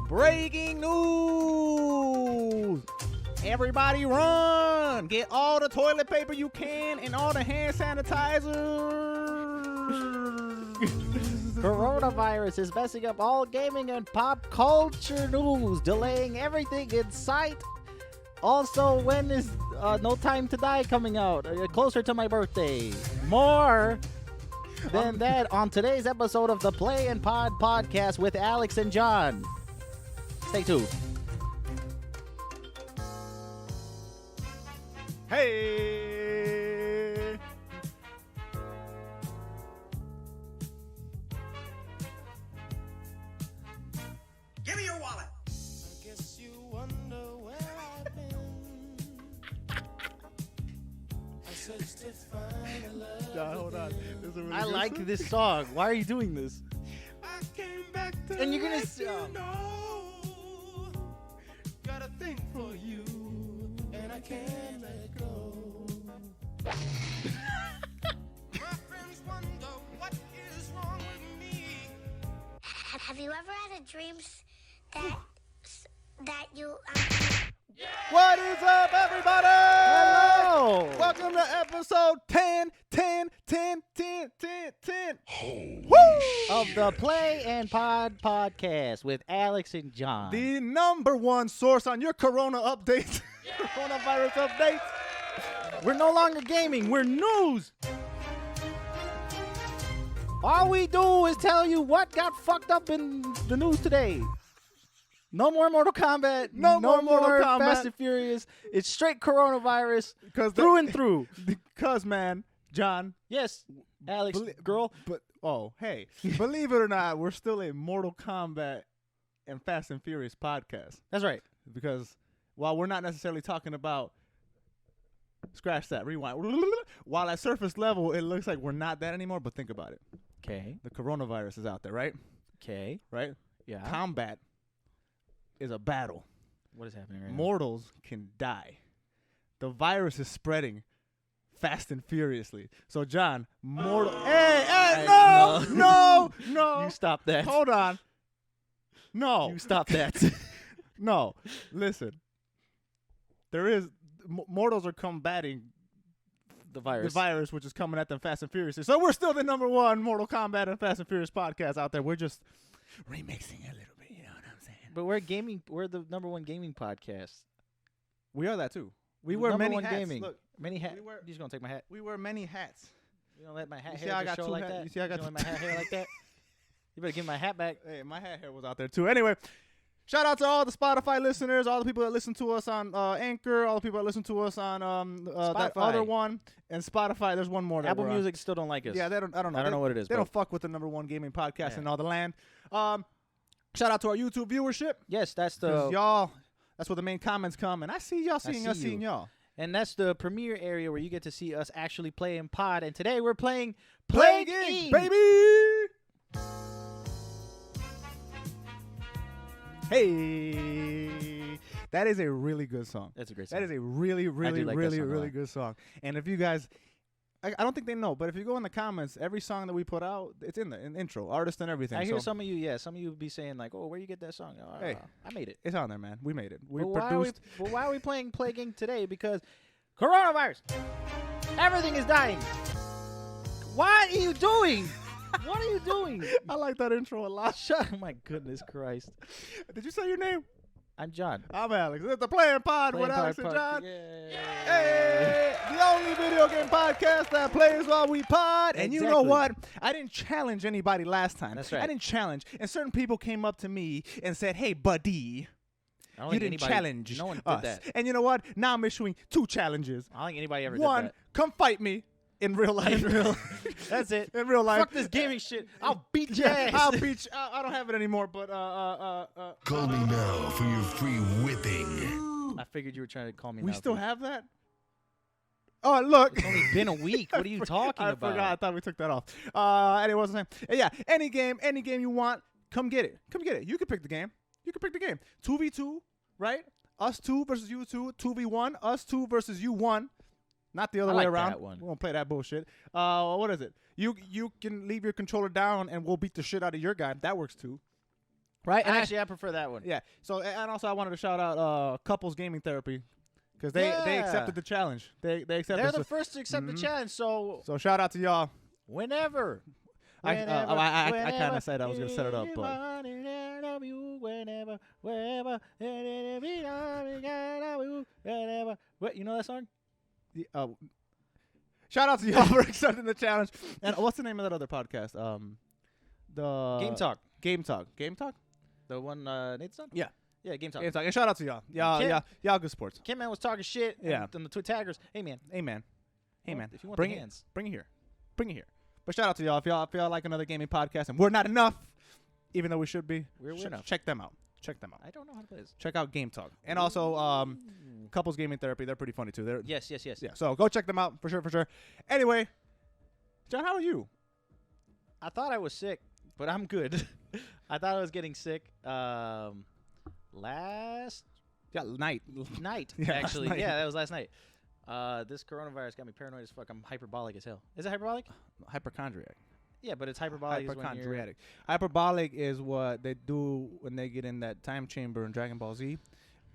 Breaking news! Everybody run! Get all the toilet paper you can and all the hand sanitizer! Coronavirus is messing up all gaming and pop culture news, delaying everything in sight. Also, when is No Time to Die coming out? Closer to my birthday. More than that on today's episode of the Play and Pod podcast with Alex and John. Stay tuned. Hey! Give me your wallet. I guess you wonder where I've been. I searched to find a love. John, hold on. This is a really I good like song. this song. Why are you doing this? I came back to And you're gonna let you know. Got a thing for you, and I can't let go. My friends wonder what is wrong with me. Have you ever had a dream that you What is up, everybody? Hello. Welcome to episode 10. Woo! Of the Play and Pod podcast with Alex and John. The number one source on your corona updates. Coronavirus updates. We're no longer gaming. We're news. All we do is tell you what got fucked up in the news today. No more Mortal Kombat. No more Mortal Kombat. Fast and Furious. It's straight coronavirus Because through and through. Because, man, John. Yes, Alex, Belie- girl. But hey, believe it or not, we're still a Mortal Kombat and Fast and Furious podcast. That's right. Because while we're not necessarily talking about scratch that, rewind. While at surface level, it looks like we're not that anymore. But think about it. Okay. The coronavirus is out there, right? Okay. Right? Yeah. Combat is a battle. What is happening right now? Mortals can die. The virus is spreading fast and furiously. So, John, Hey, no. You stop that. Hold on. No. You stop that. No. Listen. Mortals are combating The virus. the virus, which is coming at them fast and furiously. So we're still the number one Mortal Kombat and Fast and Furious podcast out there. We're just remixing it a little bit. You know what I'm saying? But we're gaming. We're the number one gaming podcast. We are that too. We The wear number many one hats. gaming. Look, Many hats. we wear- You just gonna take my hat? we wear many hats. You don't let my hat You see hair I just got show two like hats? that? You see I got don't let my hat hair like that? You better give me my hat back. Hey, my hat hair was out there too. Anyway, shout out to all the Spotify listeners, all the people that listen to us on Anchor, all the people that listen to us on that Spotify. other one, and Spotify. There's one more. That Apple we're on. Music still don't like us. Yeah, they don't. I don't know. I don't know what it is, They but- don't fuck with the number one gaming podcast Yeah. in all the land. Shout out to our YouTube viewership. Yes, that's 'Cause the y'all, that's where the main comments come, and I see y'all seeing see us, seeing you. y'all. and that's the premiere area where you get to see us actually play in pod. And today we're playing Play Game, game, baby. Hey, that is a really good song. That's a great song. That is a really, really, like that really, song a really lot. good song. And if you guys, I don't think they know, but if you go in the comments, every song that we put out, it's in the intro, artist and everything. I hear so some of you. Yeah, some of you be saying like, "Oh, where you get that song?" Hey. I made it. it's on there, man. We made it. We But produced. why are we playing Play Game today? Because coronavirus. Everything is dying. What are you doing? What are you doing? I like that intro a lot. Shut. Oh my goodness Christ. Did you say your name? I'm John. I'm Alex. It's the Playing Pod Playing with Pod Alex and John. Yeah. Hey, the only video game podcast that plays while we pod. And you know Exactly. what? I didn't challenge anybody last time. That's right. I didn't challenge. And certain people came up to me and said, hey, buddy, I don't you think didn't anybody- challenge No one did us. that. And you know what? Now I'm issuing 2 challenges. I don't think anybody ever One, did come fight me in real life. that. That's it. In real life. Fuck this gaming shit. I'll beat your ass. I'll beat you. I don't have it anymore, but Call me now for your free whipping. I figured you were trying to call me. we now, still dude. have that? Oh, look. It's only been a week. What are you talking I about? forgot. I thought we took that off. Anyway, what's the name? Yeah, any game you want, come get it. Come get it. You can pick the game. 2v2, right? Us 2 versus you 2. 2v1. Us 2 versus you 1. Not the other I way like around. that one. We won't play that bullshit. What is it? You can leave your controller down and we'll beat the shit out of your guy. That works too. right? And Actually, I prefer that one. yeah. So and also I wanted to shout out Couples Gaming Therapy because they Yeah. accepted the challenge. They accepted. They're the first to accept the challenge, so So shout out to y'all. whenever. I kind of said I was gonna set it up, but what, you know that song? shout out to y'all for accepting the challenge. And what's the name of that other podcast? The Game Talk. Game Talk. The one Nate's on? Yeah. Yeah, Game Talk. Game Talk. And shout out to y'all. Y'all good sports. Kid Man was talking shit. Yeah. And the two taggers. Hey man. Hey man. If you want Bring the it. hands. Bring it here. But shout out to y'all. If y'all like another gaming podcast, and we're not enough, even though we should be. We're enough. Check them out. I don't know how to play this. Check out Game Talk. And also Couples Gaming Therapy. They're pretty funny too. They're Yes. yeah. So go check them out for sure. Anyway, John, how are you? I thought I was sick, but I'm good. I thought I was getting sick last Yeah, night. night, Yeah, last actually. night. Yeah, that was last night. This coronavirus got me paranoid as fuck. I'm hyperbolic as hell. Is it hyperbolic? Hypochondriac. Yeah, but it's hyperbolic is when you're... Hypochondriac. Hyperbolic is what they do when they get in that time chamber in Dragon Ball Z,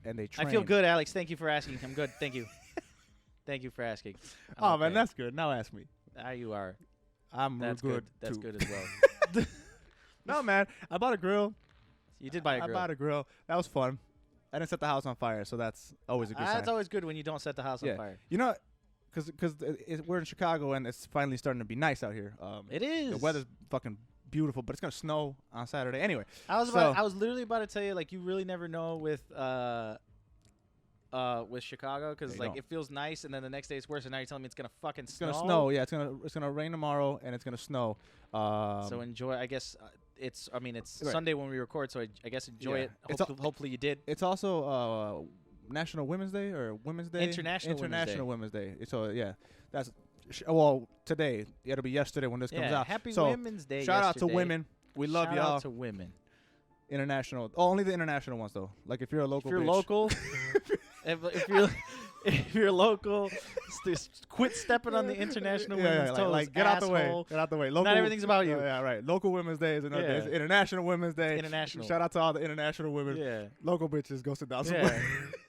and they train. I feel good, Alex. Thank you for asking. I'm good. Thank you. Thank you for asking. Oh man, Okay. that's good. Now ask me. You are. I'm That's good. That's too. good as well. No man, I bought a grill. You did buy a grill. I bought a grill. That was fun. I didn't set the house on fire, so that's always a good sign. It's always good when you don't set the house on fire. You know, because we're in Chicago and it's finally starting to be nice out here. It is. The weather's fucking beautiful, but it's gonna snow on Saturday anyway. I was literally about to tell you, like, you really never know with Chicago, because Yeah, you like don't. it feels nice and then the next day it's worse, and now you're telling me it's gonna fucking It's snow. gonna snow. Yeah, it's gonna rain tomorrow and it's gonna snow. So enjoy. I guess it's Right. Sunday when we record, so I guess enjoy Yeah. it. It's Hopefully you did. It's also National Women's Day or Women's Day. International Women's Day. So yeah, that's well today. It'll be yesterday when this comes out. Happy so Women's Day. shout out to yesterday. women. We love Shout y'all. out to women. International. Oh, only the international ones though. Like if you're a local. If you're bitch. local, if you're local, quit stepping on the international women's toes. like get out the way. asshole. Get out the way. Local, Not everything's about you. Yeah, right. Local Women's Day is another day. Yeah. It's International Women's Day. International. Shout out to all the international women. Yeah. Local bitches, go sit down somewhere.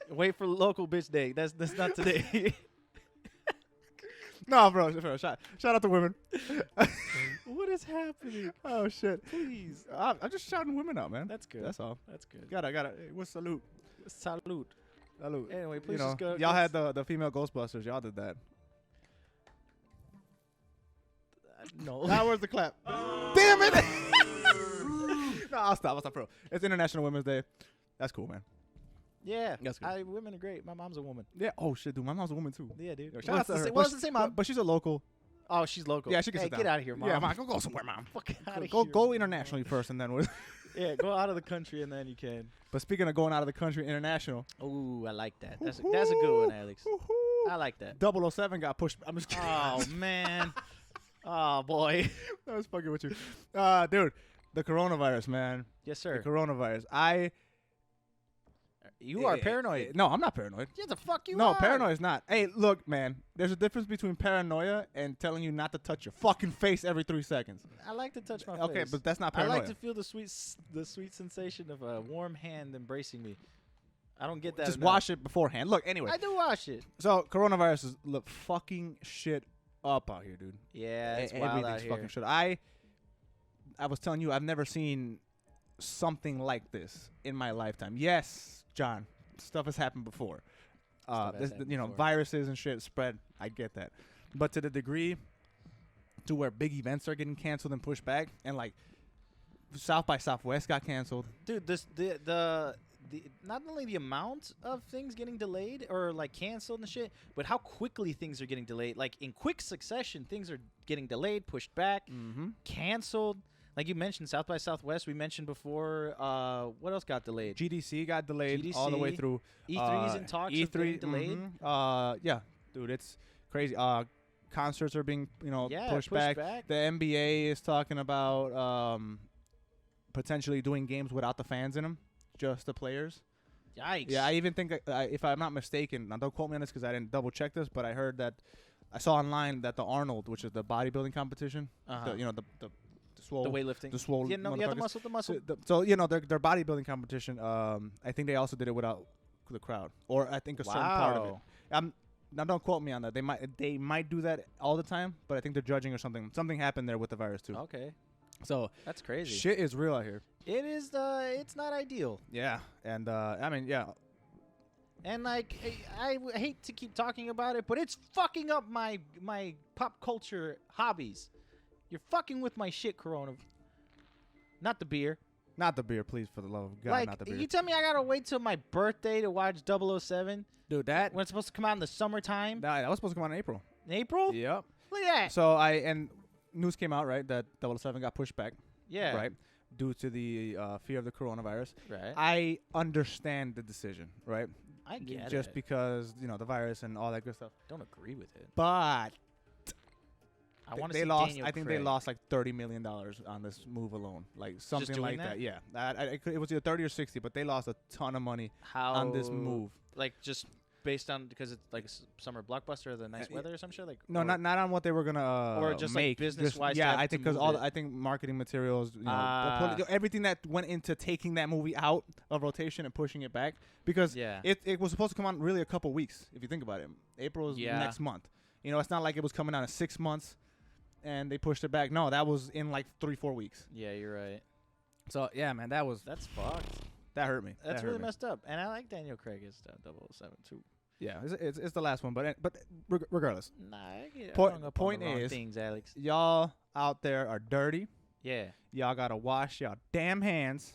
Yeah. Wait for local bitch day. That's not today. No, bro. Shout out to women. What is happening? Oh shit. Please. I'm just shouting women out, man. That's good. That's all. That's good. Gotta. Hey, what's salute? Salute. Salute. Anyway, please you know, just go. y'all had the female Ghostbusters. Y'all did that. No. Now where's the clap? Damn it! No, I'll stop, bro. It's International Women's Day. That's cool, man. Yeah. That's good. Women are great. My mom's a woman. Yeah. Oh shit, dude. My mom's a woman too. Yeah, dude. Yo, shout out to her. Well, it's the same mom. But she's a local. Oh, she's local. Yeah, she can Hey, sit down. get out of here, mom. Yeah, mom. Go somewhere, mom. Fuck out of Go here. go internationally first, and then we'll. Yeah, go out of the country and then you can. But speaking of going out of the country, international. Ooh, I like that. That's a good one, Alex. Woo-hoo. I like that. 007 got pushed. I'm just kidding. Oh man. Oh boy. I was fucking with you, dude. The coronavirus, man. Yes, The sir. coronavirus. You are paranoid. No, I'm not paranoid. Yeah, the fuck you No, are. paranoid is not. Hey, look, man. There's a difference between paranoia and telling you not to touch your fucking face every 3 seconds. I like to touch my Okay, face. but that's not I paranoia. like to feel the sweet sensation of a warm hand embracing me. I don't get that. Just enough. wash it beforehand. Look, anyway. I do wash it. So coronavirus is fucking shit up out here, dude. Yeah, it's wild out Everything's here. fucking shit. I was telling you, I've never seen something like this in my lifetime. Yes, John, stuff has happened before. Stuff has happened before. Viruses and shit spread. I get that, but to the degree to where big events are getting canceled and pushed back, and like South by Southwest got canceled. Dude, the not only the amount of things getting delayed or like canceled and shit, but how quickly things are getting delayed. Like in quick succession, things are getting delayed, pushed back, canceled. Like you mentioned, South by Southwest. We mentioned before. What else got delayed? GDC got delayed all the way GDC. through. E3's in talks of getting delayed. Yeah, dude, it's crazy. Concerts are being Yeah, pushed back. The NBA is talking about potentially doing games without the fans in them, just the players. Yikes. Yeah, I even think if I'm not mistaken, now don't quote me on this because I didn't double check this, but I heard that I saw online that the Arnold, which is the bodybuilding competition, Uh-huh. the swole, The weightlifting. the swole. Yeah, no, the muscle, the muscle. So their bodybuilding competition. I think they also did it without the crowd, or I think a certain part of it. Now don't quote me on that. They might do that all the time, but I think they're judging or something. Something happened there with the virus too. Okay, So that's crazy. shit is real out here. It is. It's not ideal. Yeah, and I mean, yeah. And like, I hate to keep talking about it, but it's fucking up my pop culture hobbies. You're fucking with my shit, Corona. Not the beer. Not the beer, please, for the love of God, Like, not the beer. you tell me I gotta wait till my birthday to watch 007 Dude, that when it's supposed to come out in the summertime? that was supposed to come out in April. In April? Yep. Look at that. So and news came out, right, that 007 got pushed back. Yeah. Right. Due to the fear of the coronavirus. Right. I understand the decision, right? I get Just it. because, the virus and all that good stuff. Don't agree with it. But I want to they see lost. Daniel I think Craig. they lost like $30 million on this move alone, like something doing like that? that. Yeah, it was either 30 or 60, but they lost a ton of money How on this move. Like just based on because it's like summer blockbuster, the nice yeah. weather or some shit. Like No, or- not on what they were gonna Or just, like, make. business-wise to Yeah, have I to think because move it. I think marketing materials, Ah. everything that went into taking that movie out of rotation and pushing it back because Yeah. it was supposed to come out really a couple weeks if you think about it. April is Yeah. next month. It's not like it was coming out in 6 months, and they pushed it back. No, that was in like 3-4 weeks. Yeah, you're right. So yeah, man, that Fucked. hurt me. That's That really hurt me. messed up. And I like Daniel Craig as 007 too. Yeah, it's the last one, but regardless, Nah, I get Point- hung up point on the wrong is- things, Alex. y'all out there are dirty. Yeah, Y'all gotta wash y'all damn hands,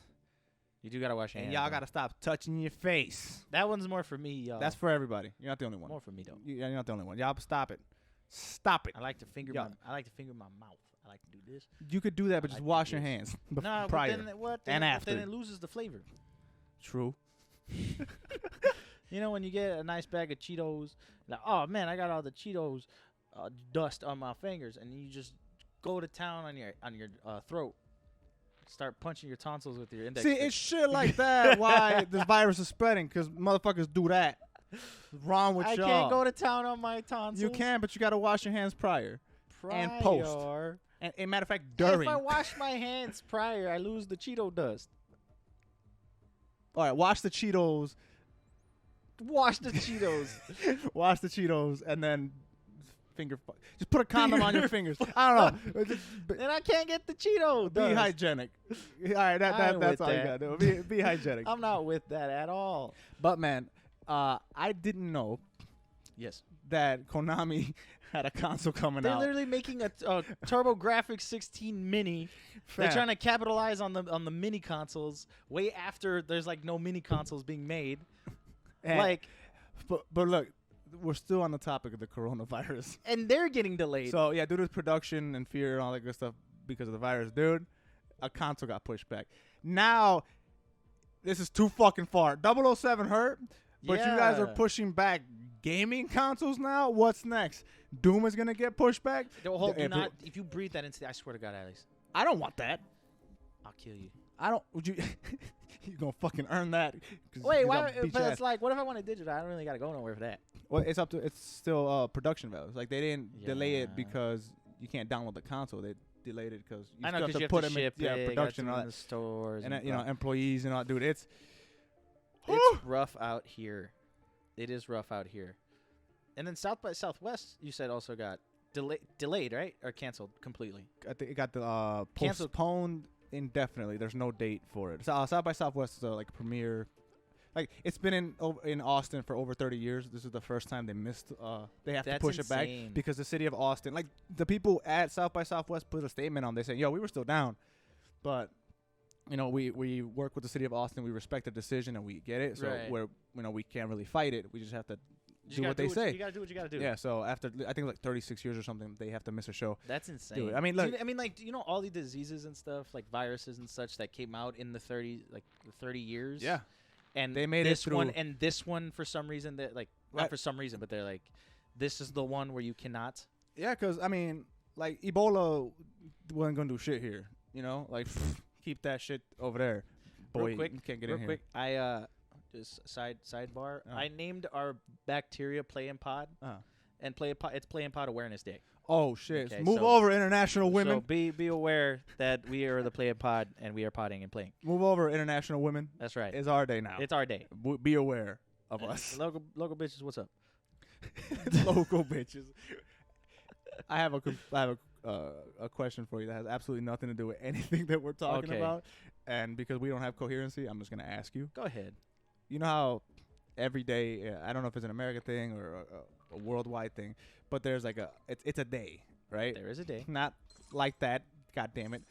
you do gotta wash your and hands. y'all though. gotta stop touching your face. That one's more for me, y'all. That's for everybody. You're not the only one. more for me though. You're not the only one. Y'all stop it. Stop it. I like to finger Yeah. my mouth. I like to do this. You could do that, but I just like to wash do your this. hands Nah, but prior then what? and after. Then it loses the flavor. True. You know when you get a nice bag of Cheetos, like, oh man, I got all the Cheetos dust on my fingers, and you just go to town on your throat, start punching your tonsils with your index. See, finger. it's shit like that why this virus is spreading, because motherfuckers do that. What's wrong with I y'all? can't go to town on my tonsils. You can, but you gotta wash your hands prior. and Prior. post. And a matter of fact, If during. I wash my hands prior, I lose the Cheeto dust. All right, wash the Cheetos. Wash the Cheetos. Wash the Cheetos, and then just put a condom on your fingers. I don't know. Just And I can't get the Cheeto be dust. hygienic. All right, I'm that's with all you that. gotta do. Be hygienic. I'm not with that at all. But man, I didn't know Yes. that Konami had a console coming They're out. literally making a TurboGrafx 16 mini. They're Fam. trying to capitalize on the mini consoles way after there's like no mini consoles being made. And- Like, but look, we're still on the topic of the coronavirus. and they're getting delayed. So yeah, due to production and fear and all that good stuff because of the virus, dude, a console got pushed back. Now, this is too fucking far. 007 hurt, but you guys are Yeah. pushing back gaming consoles now. What's next? Doom is gonna get pushed back. If you breathe that into, I swear to God, Alex, I don't want that. I'll kill you. I don't. Would you? You gonna fucking earn that? 'Cause Wait, you why? gotta beat But your it's ass. like, what if I want a digital? I don't really gotta go nowhere for that. Well, it's up to. It's still production values. Like they didn't delay it Yeah. because you can't download the console. They delayed it because you I know still because have you to have put to them in ship it, production and all in the that. stores, And blah. employees and all. Dude, it's It's rough out here. It is rough out here. And then South by Southwest, you said also got delayed, right? Or canceled completely. I think it got the Canceled. postponed indefinitely. There's no date for it. So, South by Southwest is like a premiere. Like it's been in Austin for over 30 years. This is the first time they missed. They have to That's push it back insane. because the city of Austin, like the people at South by Southwest, put a statement on. They said, "Yo, we were still down, but we work with the city of Austin. We respect the decision and we get it. So Right. we can't really fight it. We just have to You do gotta what they say." You gotta do what you gotta do. Yeah. So after I think like 36 years or something, they have to miss a show. That's insane. Dude, I mean, Do look. you- like, do you know all the diseases and stuff, like viruses and such, that came out in the 30 years? Yeah. And They made it this one, through- and this one for some reason that not Right. for some reason, but they're like, this is the one where you cannot. Yeah, because, I mean, like, Ebola wasn't going to do shit here. Like, keep that shit over there. Boy, real quick, you can't get real in here. quick. I just sidebar. Oh. I named our bacteria Play and Pod, Uh-huh. and it's Play and Pod Awareness Day. Oh shit! Okay, Move so- over, international women. So be aware that we are the Play It Pod, and we are potting and playing. Move over, international women. That's right. It's our day now. It's our day. Be aware of us. Local bitches, what's up? Local bitches. I have a question for you that has absolutely nothing to do with anything that we're talking Okay. about, and because we don't have coherency, I'm just gonna ask you. Go ahead. You know how every day, I don't know if it's an American thing or a worldwide thing, but there's like it's a day, right? There is a day. Not like that. God damn it!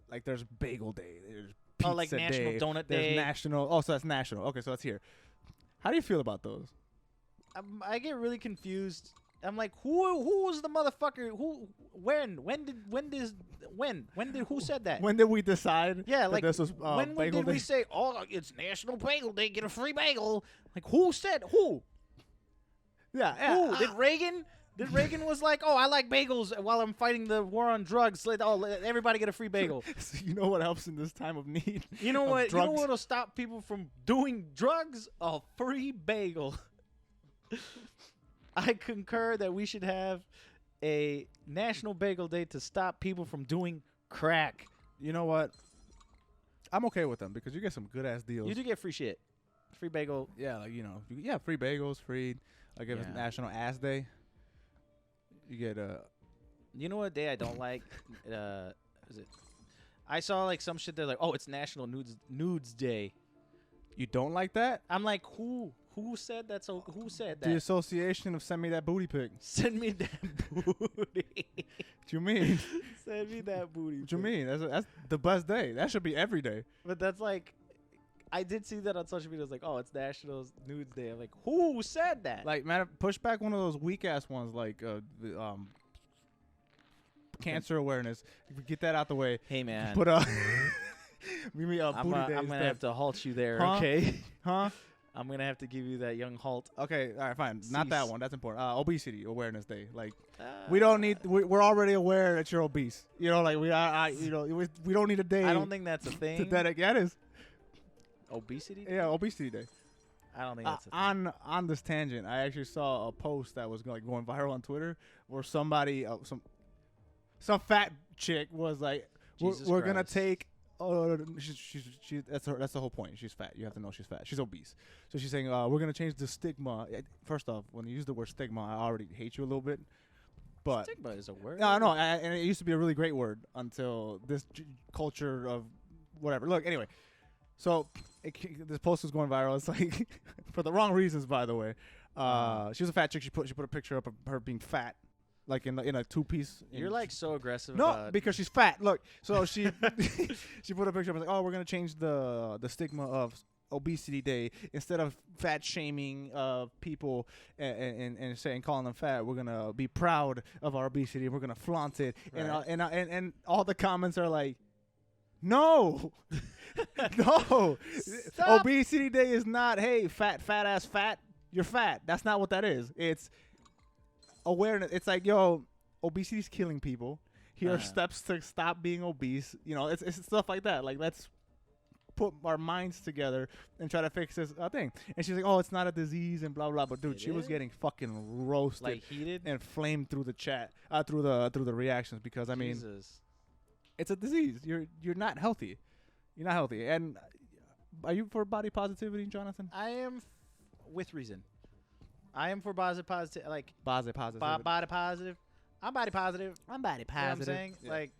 Like there's Bagel Day. There's Pizza Oh, like National Day. Donut There's Day. National. Oh, so that's national. Okay, so that's here. How do you feel about those? I get really confused. I'm like, who was the motherfucker? When did who said that? When did we decide? Yeah, that like this was when Bagel did we Day? say, oh, it's National Bagel Day, get a free bagel? Like, who said who? Yeah, Who did Reagan? Did Reagan was like, oh, I like bagels while I'm fighting the war on drugs. Let everybody get a free bagel. So you know what helps in this time of need? You know of what? You know drugs? what'll stop people from doing drugs? A free bagel. I concur that we should have a National Bagel Day to stop people from doing crack. You know what? I'm okay with them because you get some good ass deals. You do get free shit. Free bagel. Yeah, like free bagels, free. Like if it's Yeah. National Ass Day, you get You know what day I don't like? Is it? I saw like some shit. They're like, oh, it's National Nudes Day. You don't like that? I'm like, who said that? So who said The that? association of send me that booty pic. Send me that booty. What you mean? Send me that booty. What you pic. mean? That's the best day. That should be every day. But that's like, I did see that on social media. It's like, oh, it's National Nudes Day. I'm like, who said that? Like, man, push back one of those weak ass ones, like cancer awareness. If we get that out the way, hey man, put give me a I'm booty day. gonna instead. have to halt you there. Huh? Okay. Huh? I'm gonna have to give you that young halt. Okay, all right, fine. Not that Cease. one. That's important. Obesity awareness day. Like, we don't need. We're already aware that you're obese. You know, like we don't need a day. I don't think that's a to thing. dedicate. Yeah, it is. Obesity? Yeah, obesity day. I don't think that's a thing. On this tangent, I actually saw a post that was like going viral on Twitter where somebody, some fat chick was like, Jesus "We're gonna Christ. take." She's that's the whole point. She's fat. You have to know she's fat. She's obese. So she's saying, "We're gonna change the stigma." First off, when you use the word stigma, I already hate you a little bit. But Stigma is a word. no, I know, and it used to be a really great word until this culture of whatever. Look, anyway, so this post was going viral. It's like for the wrong reasons, by the way. She was a fat chick. She put a picture up of her being fat, like in a two-piece. You're like so aggressive. no, about because she's fat. Look, so she she put a picture up and was like, oh, we're gonna change the stigma of obesity day. Instead of fat shaming people and saying calling them fat, we're gonna be proud of our obesity. We're gonna flaunt it. Right. And all the comments are like, no, no. Stop. Obesity day is not, hey, fat ass fat. You're fat. That's not what that is. It's awareness. It's like, yo, obesity's killing people. Here are steps to stop being obese. You know, it's stuff like that. Like, let's put our minds together and try to fix this thing. And she's like, oh, it's not a disease and blah blah. But dude, It she was is? getting fucking roasted like heated. and flamed through the chat, through the reactions, because I mean, Jesus. it's a disease. You're not healthy. You're not healthy. And are you for body positivity, Jonathan? I am with reason. I am for positive, like Body positive. body positive. I'm body positive. I'm body You know what I'm saying? Yeah. Like,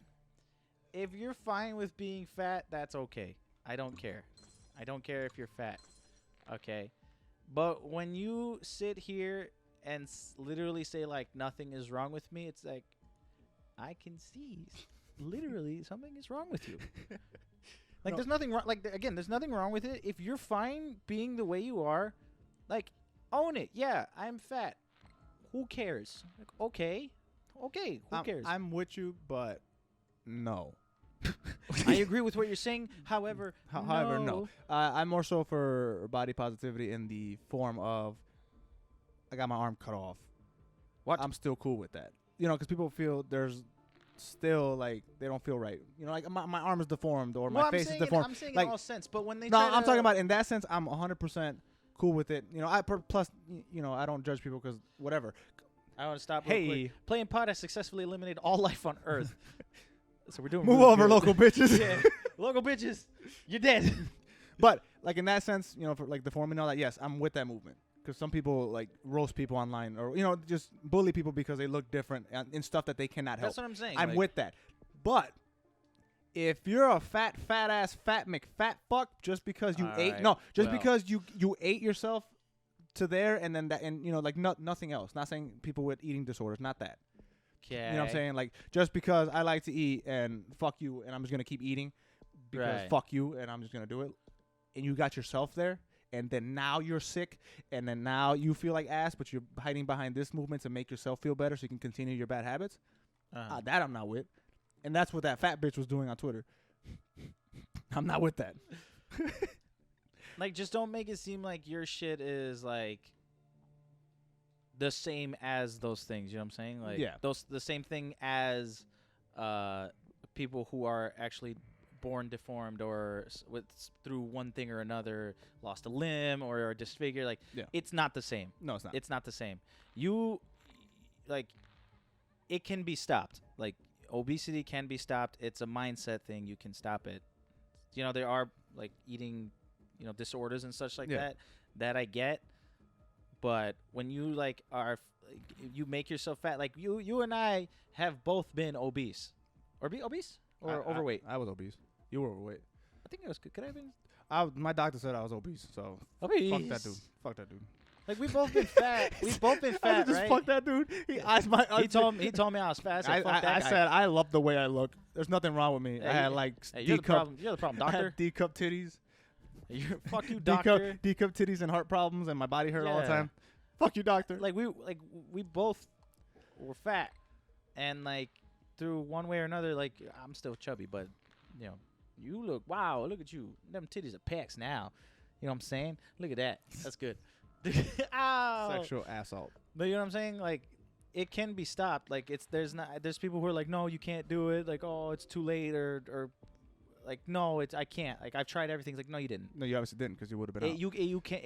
if you're fine with being fat, that's okay. I don't care. I don't care if you're fat. Okay. But when you sit here and literally say, like, nothing is wrong with me, it's like, I can see literally something is wrong with you. Like, No. there's nothing wrong. Like, again, there's nothing wrong with it. If you're fine being the way you are, like, own it. Yeah, I'm fat. Who cares? Like, okay. Okay, who cares? I'm with you, but no. I agree with what you're saying. However, However, no. I'm more so for body positivity in the form of I got my arm cut off. What? I'm still cool with that. You know, because people feel there's still like they don't feel right. You know, like my arm is deformed or my face is deformed. I'm saying like, in all sense, but when they no, try I'm to- talking about in that sense. I'm 100% cool with it. You know, plus, you know, I don't judge people because whatever. I want to stop real quick. Hey, Playing pod has successfully eliminated all life on Earth. So we're doing move really over, good. local bitches. Yeah, local bitches, you're dead. But like in that sense, you know, for like the forum and all that, yes, I'm with that movement. Because some people like roast people online, or you know, just bully people because they look different in stuff that they cannot help. That's what I'm saying. I'm like, with that. But if you're a fat ass fat McFat fuck just because you ate, Alright, just well. because you ate yourself to there and then that, and you know, like nothing else. Not saying people with eating disorders, not that. Okay. You know what I'm saying? Like just because I like to eat and fuck you, and I'm just gonna keep eating because Right. fuck you, and I'm just gonna do it. And you got yourself there, and then now you're sick, and then now you feel like ass, but you're hiding behind this movement to make yourself feel better so you can continue your bad habits. That I'm not with. And that's what that fat bitch was doing on Twitter. I'm not with that. Like, just don't make it seem like your shit is like the same as those things. You know what I'm saying? Like, Yeah. the same thing as people who are actually born deformed or through one thing or another lost a limb or are disfigured. Like, Yeah. it's not the same. No, it's not. It's not the same. You, like, it can be stopped. Like, obesity can be stopped. It's a mindset thing. You can stop it. You know, there are, like, eating, you know, disorders and such like Yeah. that I get. But when you, like, you make yourself fat. Like, you and I have both been obese. Or be obese? Or overweight? I was obese. You were overweight. I think it was, could I have been My doctor said I was obese, so obese? fuck that dude. Fuck that dude. Like, we've both been fat. We've both been I fat, just right? fuck that dude. He told He told me I was fat. I said, fuck I that guy. said I love the way I look. There's nothing wrong with me. Hey, I had like Hey, D you're the cup. problem. You're the problem, I doctor. had D cup titties. Fuck you, D cup doctor. titties and heart problems, and my body hurt all the Yeah. time. Fuck you, doctor. Like we both were fat, and like through one way or another, like I'm still chubby, but you know, you look look at you, them titties are pecs now. You know what I'm saying? Look at that. That's good. Ow. Sexual assault. But you know what I'm saying? Like, it can be stopped. Like, there's people who are like, no, you can't do it. Like, oh, it's too late, or like, no, I can't. Like, I've tried everything. It's like, no, you didn't. No, you obviously didn't because you would have been out. You can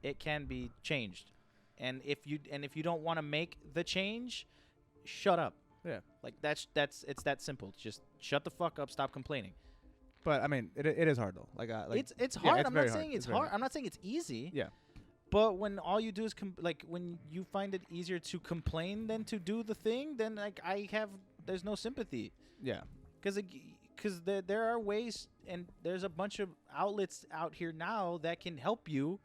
it can be changed, and if you don't want to make the change, shut up. Yeah. Like, it's that simple. Just shut the fuck up. Stop complaining. But I mean, it is hard though. Like It's yeah, hard. it's I'm very not saying it's very hard. I'm not saying it's easy. Yeah. But when all you do is like when you find it easier to complain than to do the thing, then like there's no sympathy. Yeah. Because there are ways, and there's a bunch of outlets out here now that can help you.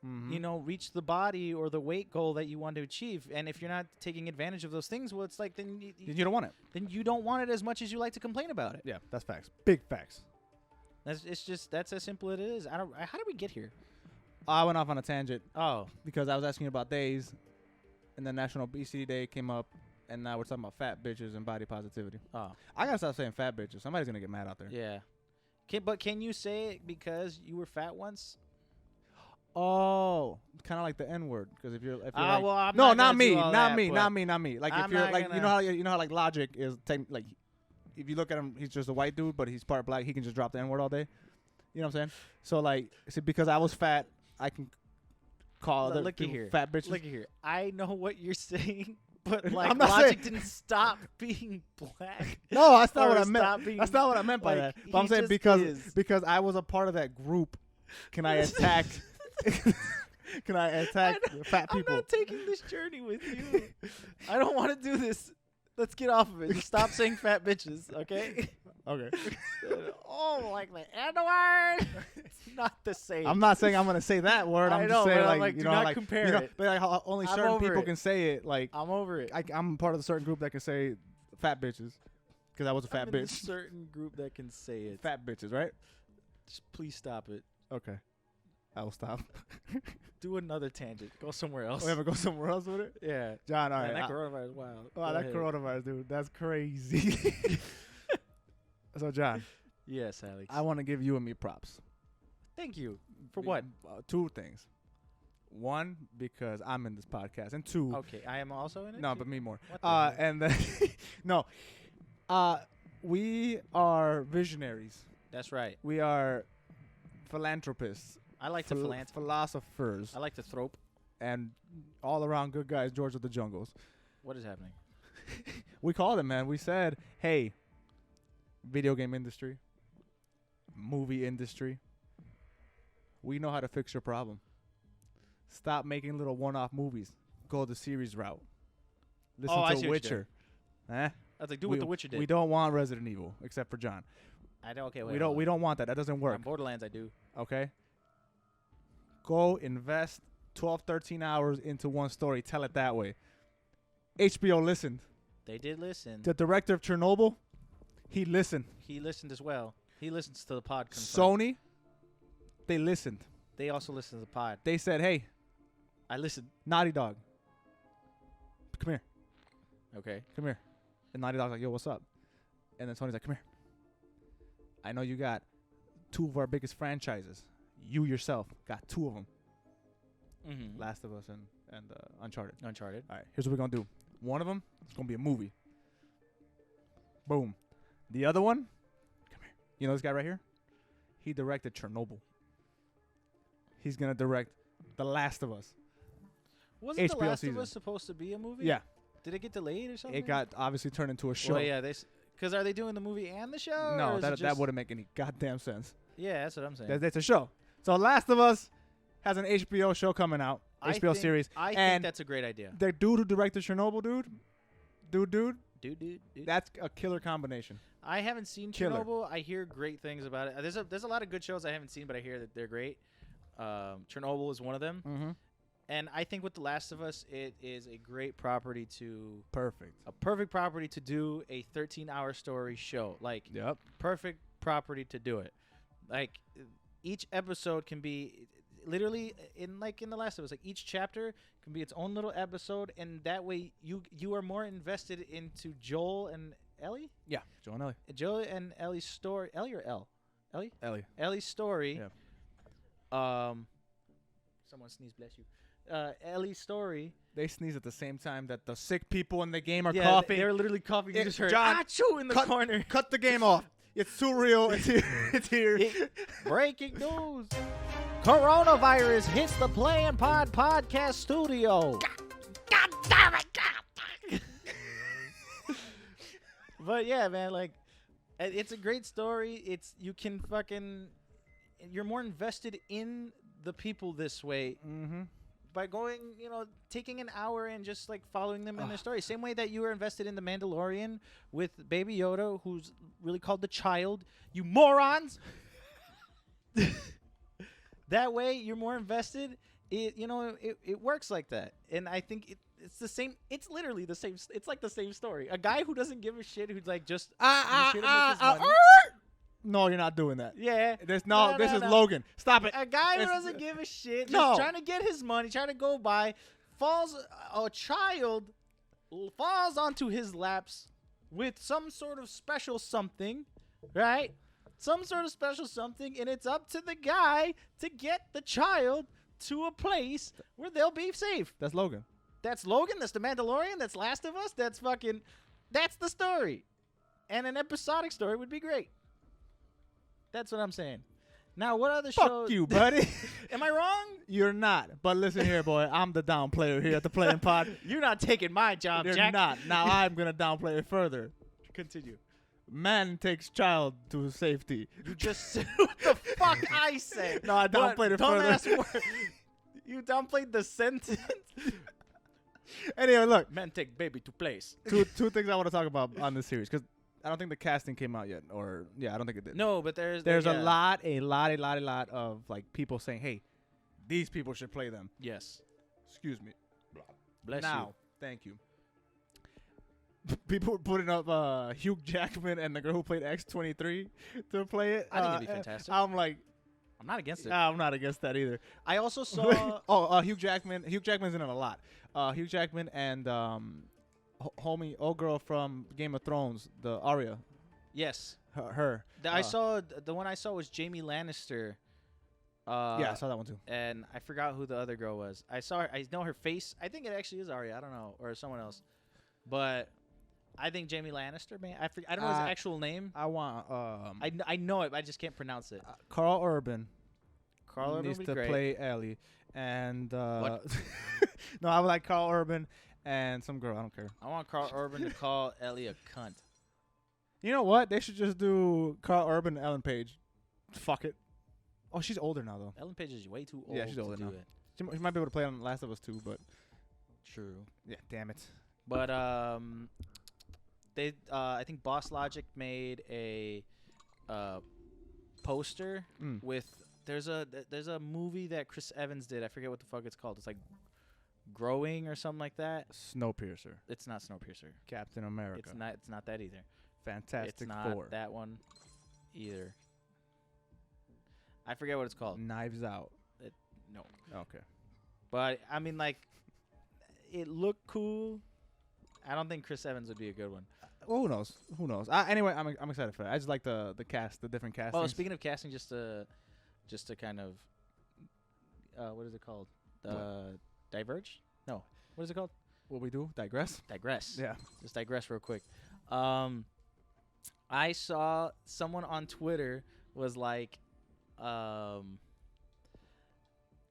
Mm-hmm. You know, reach the body or the weight goal that you want to achieve. And if you're not taking advantage of those things, well, it's like then You don't want it. then you don't want it as much as you like to complain about it. Yeah, that's facts. Big facts. That's as simple as it is. How did we get here? I went off on a tangent Oh, because I was asking you about days, and then National Obesity Day came up, and now we're talking about fat bitches and body positivity. oh, I gotta stop saying fat bitches. Somebody's gonna get mad out there. yeah. Can you say it because you were fat once? Oh, kind of like the N word. Because if you're like, Well, I'm no, not not gonna me, do all not that, me, but not me, not me. Like I'm if you're not like, gonna- you know how like Logic is like, if you look at him, he's just a white dude, but he's part black. He can just drop the N word all day. You know what I'm saying? So like, because I was fat, I can call other Look at people here. fat bitches. Look at here. I know what you're saying, but I'm like not Logic saying- didn't stop being black. No, that's not Or what I stop meant. being- That's not what I meant by like, that. But I'm he saying just is. because I was a part of that group. Can I attack? Can I attack fat people? I'm not taking this journey with you. I don't want to do this. Let's get off of it. Just stop saying fat bitches, okay? Okay. Oh, like the N-word. It's not the same. I'm not saying I'm gonna say that word. I I'm know, just saying but I'm like like, you do know not like compare you know, it. but like how only I'm certain over people it. can say it. Like I'm over it. I'm part of a certain group that can say fat bitches because I was a fat I'm in a bitch. certain group that can say it. Fat bitches, right? Just please stop it. Okay. I will stop. Do another tangent. Go somewhere else. We ever go somewhere else with it? Yeah. John, all Man, right. that coronavirus is wild. Oh, Go that ahead. coronavirus, dude. That's crazy. So, John, Yes, Alex. I want to give you and me props. Thank you. For what? Two things. One, because I'm in this podcast, and two, Okay, I am also in it? no, too? but me more. What the heck? And then no, we are visionaries. That's right. We are philanthropists. I like to philanthropy. Philosophers. I like to thrope. and all around good guys, George of the Jungles. What is happening? We called him, man. We said, hey, video game industry, movie industry, we know how to fix your problem. Stop making little one-off movies. Go the series route. Listen I see to what you Witcher. I was like, do what The Witcher did. We don't want Resident Evil, except for John. I don't. Okay, wait. We don't want that. That doesn't work. On Borderlands, I do. Okay? Go invest 12, 13 hours into one story. Tell it that way. HBO listened. They did listen. The director of Chernobyl, he listened. He listened as well. He listens to the pod. Sony, they listened. They also listen to the pod. They said, hey, I listened. Naughty Dog, come here. Okay. Come here. And Naughty Dog's like, yo, what's up? And then Sony's like, come here. I know you got 2 of our biggest franchises. You yourself got 2 of them. Mm-hmm. Last of Us and Uncharted. Uncharted. All right, here's what we're going to do. One of them is going to be a movie. Boom. The other one, come here. You know this guy right here? He directed Chernobyl. He's going to direct The Last of Us. Wasn't The HBO Last season. of Us supposed to be a movie? Yeah. Did it get delayed or something? It got obviously turned into a show. Well, yeah. Because are they doing the movie and the show? No, or is it that just- wouldn't make any goddamn sense. Yeah, that's what I'm saying. That's a show. So Last of Us has an HBO show coming out. HBO series. I think and that's a great idea. the dude who directed Chernobyl, dude. Dude. That's a killer combination. I haven't seen Killer. Chernobyl. I hear great things about it. There's a lot of good shows I haven't seen, but I hear that they're great. Chernobyl is one of them. Mm-hmm. And I think with The Last of Us, it is a great property to Perfect. a perfect property to do a 13-hour story show. Like Yep. perfect property to do it. Like each episode can be literally in The Last of Us, like each chapter can be its own little episode, and that way you are more invested into Joel and Ellie. Yeah. Joe and Ellie. Joel and Ellie's story. Ellie or Elle? Ellie? Ellie. Ellie's story. Yeah. Someone sneeze, bless you. Ellie's story. They sneeze at the same time that the sick people in the game are Yeah, coughing. They're literally coughing. You just heard John, achoo in the corner. Cut the game off. It's too real. It's here. It's here. Breaking news. Coronavirus hits the Play and Pod podcast studio. God damn it. But yeah, man, like, it's a great story. You're more invested in the people this way. Mm-hmm. By going, taking an hour and just like following them in their story. Same way that you were invested in The Mandalorian with Baby Yoda, who's really called the child. You morons! That way, you're more invested. It works like that. And I think it's the same. It's literally the same. It's like the same story. A guy who doesn't give a shit, who's like just he's here to make his money. No, you're not doing that. Yeah. This is No. Logan. Stop it. A guy who It's- doesn't give a shit, No. just trying to get his money, trying to go by, a child falls onto his laps with some sort of special something, right? Some sort of special something, and it's up to the guy to get the child to a place where they'll be safe. That's Logan. That's Logan. That's The Mandalorian. That's Last of Us. That's the story. And an episodic story would be great. That's what I'm saying. Now, what other shows? Fuck you, buddy. Am I wrong? You're not. But listen here, boy. I'm the down player here at the Playing Pod. You're not taking my job, You're Jack. not. Now I'm going to downplay it further. Continue. Man takes child to safety. You just said what the fuck I said. No, I downplayed it further. Dumbass word. You downplayed the sentence. Anyway, look. Men take baby to place. Two things I want to talk about on this series because I don't think the casting came out yet, or I don't think it did. No, but there's a lot of like people saying, "Hey, these people should play them." Yes. Excuse me. Bless Now, thank you. People were putting up Hugh Jackman and the girl who played X-23 to play it. I think it'd be fantastic. I'm like, you. I'm not against it. I'm not against that either. I also saw. Hugh Jackman. Hugh Jackman's in it a lot. Hugh Jackman and old girl from Game of Thrones, the Arya. Yes. Her. I saw the one I saw was Jamie Lannister. Yeah, I saw that one too. And I forgot who the other girl was. I saw her. I know her face. I think it actually is Arya. I don't know, or someone else. But I think Jamie Lannister, man. I don't know his actual name. I want. I know it, but I just can't pronounce it. Carl Urban Carl needs would be to great. play Ellie, and no, I would like Carl Urban and some girl. I don't care. I want Carl Urban to call Ellie a cunt. You know what? They should just do Carl Urban and Ellen Page. Fuck it. Oh, she's older now though. Ellen Page is way too old Yeah, she's older to do now. it. She might be able to play on Last of Us 2, but True. yeah, damn it. But they I think Boss Logic made a poster with there's a movie that Chris Evans did. I forget what the fuck it's called. It's like Growing or something like that. Snowpiercer, It's not Snowpiercer. Captain America, It's not that either. Fantastic It's not Four, that one either. I forget what it's called. Knives Out. No. Okay. But I mean, like, it looked cool. I don't think Chris Evans would be a good one. Well, who knows? Who knows? Anyway, I'm excited for it. I just like the cast, the different castings. Oh, speaking of casting, just to kind of, what is it called? Diverge? No. What is it called? What we do? Digress. Digress. Yeah. Just digress real quick. I saw someone on Twitter was like,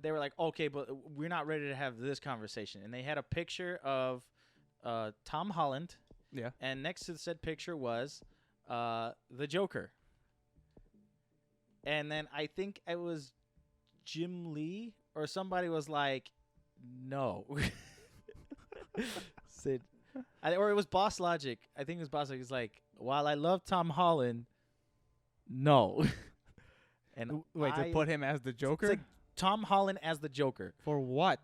they were like, okay, but we're not ready to have this conversation. And they had a picture of Tom Holland. Yeah. And next to said picture was the Joker. And then I think it was Jim Lee or somebody was like, no. Said, or it was Boss Logic. I think it was Boss Logic. He's like, while I love Tom Holland, no. And Wait, to put him as the Joker? It's like Tom Holland as the Joker. For what?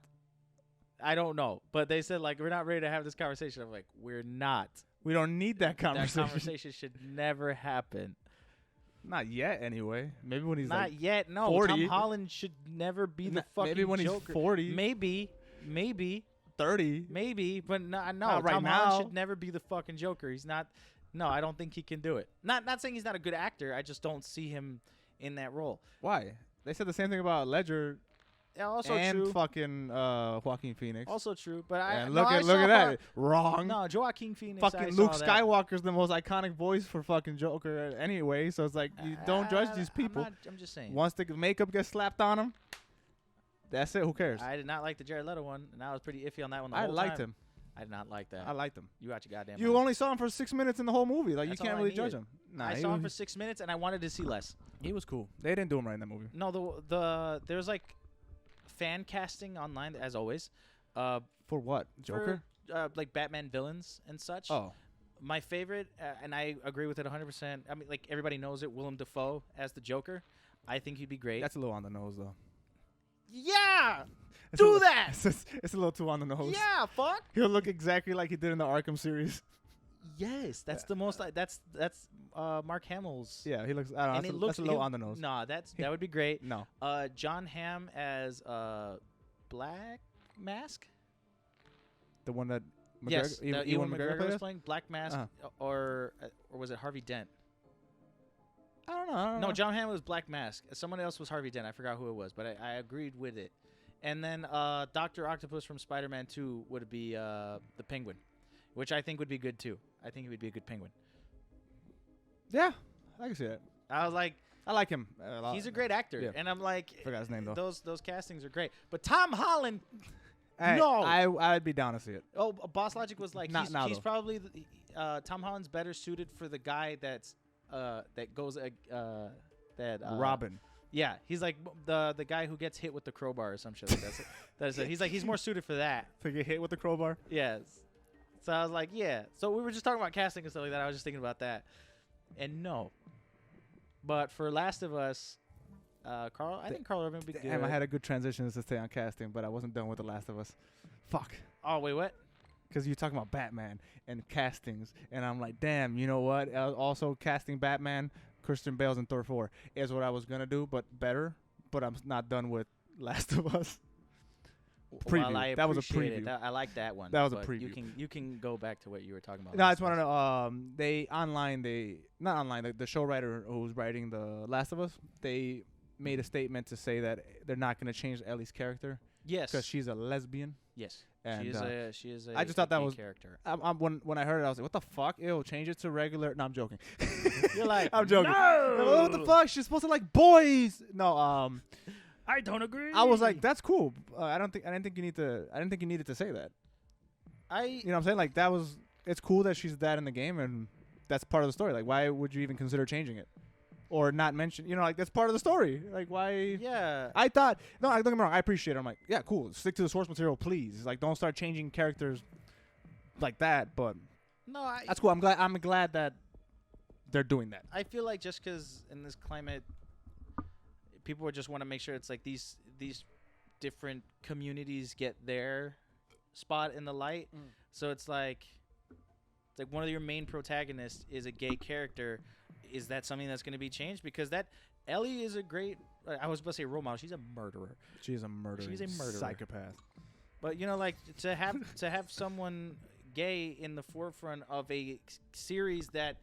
I don't know. But they said, like, we're not ready to have this conversation. I'm like, we're not. We don't need that conversation. That conversation should never happen. Not yet, anyway. Maybe when he's Not like yet. No, 40. Tom Holland should never be the fucking maybe when Joker. he's 40. Maybe. 30. Maybe. But no, Not right Tom now. Holland should never be the fucking Joker. He's not. No, I don't think he can do it. Not saying he's not a good actor. I just don't see him in that role. Why? They said the same thing about Ledger Yeah, also and true. fucking Joaquin Phoenix. Also true. But I and no, look I at saw that. Wrong. No, Joaquin Phoenix. Fucking I Luke saw that. Skywalker's the most iconic voice for fucking Joker anyway, so it's like you don't judge these people. I'm just saying. Once the makeup gets slapped on him, that's it. Who cares? I did not like the Jared Leto one, and I was pretty iffy on that one. The I whole liked time. him. I did not like that. I liked him. You watch your goddamn. You mouth. only saw him for 6 minutes in the whole movie. Like That's you can't all I really judge needed. him. Nah, I he saw him for was- 6 minutes, and I wanted to see less. He was cool. They didn't do him right in that movie. No, the there's like fan casting online as always. For what? Joker? For, like Batman villains and such. Oh. My favorite, and I agree with it 100%. I mean, like everybody knows it. Willem Dafoe as the Joker. I think he'd be great. That's a little on the nose, though. yeah. It's Do a that. It's a little too on the nose. Yeah. Fuck. He'll look exactly like he did in the Arkham series. Yes, that's the most. That's Mark Hamill's. Yeah, he looks. I don't know. And That's, it looks that's a little on the nose. Nah, that would be great. No. John Hamm as Black Mask. The one that. Yes, McGregor, Ewan McGregor McGregor played was as? playing Black Mask, Uh-huh. or was it Harvey Dent? I don't know. No, John Hamm was Black Mask. Someone else was Harvey Dent. I forgot who it was, but I agreed with it. And then Dr. Octopus from Spider-Man 2 would be the Penguin, which I think would be good too. I think he would be a good Penguin. Yeah, I can see that. I was like, I like him. A lot. he's a great actor, Yeah. and I'm like, Forgot his name though. those castings are great. But Tom Holland, Hey, no. I'd be down to see it. oh, Boss Logic was like, Not now, he's though. probably Tom Holland's better suited for the guy that's that goes Robin. Yeah, he's like the guy who gets hit with the crowbar or some shit like that. That's it. He's like he's more suited for that. To get hit with the crowbar. Yes. So I was like, yeah. So we were just talking about casting and stuff like that. I was just thinking about that. And no. But for Last of Us, I think Carl Urban would be good. Damn, I had a good transition to stay on casting, but I wasn't done with The Last of Us. Fuck. Oh, wait, what? Because you're talking about Batman and castings, and I'm like, damn, you know what? Also, casting Batman, Christian Bale's in Thor 4 is what I was going to do, but better. But I'm not done with Last of Us. Preview. Well, I That was a appreciate it. preview. I like that one. That was a but preview. You can go back to what you were talking about. No, I Last just want to of Us. know. The show writer who's writing The Last of Us, they made a statement to say that they're not going to change Ellie's character Yes. because she's a lesbian. Yes. And, she is a I just thought that gay was- character. When I heard it, I was like, "What the fuck? Ew, change it to regular." No, I'm joking. You're like, I'm joking. no! What the fuck? She's supposed to like boys. No, I don't agree. I was like, that's cool. I didn't think you needed to say that. You know what I'm saying? Like that was. It's cool that she's that in the game, and that's part of the story. Like, why would you even consider changing it, or not mention? You know, like that's part of the story. Like, why? Yeah. I thought no. Don't get me wrong. I appreciate it. I'm like, yeah, cool. Stick to the source material, please. Like, don't start changing characters like that. But No, that's cool. I'm glad that they're doing that. I feel like just because in this climate, people would just want to make sure it's like these different communities get their spot in the light. So it's like one of your main protagonists is a gay character. Is that something that's going to be changed? Because that Ellie is a great. I was about to say role model. She's a murderer. She's a murderer. She's a murderer. Psychopath. But you know, like to have someone gay in the forefront of a series that,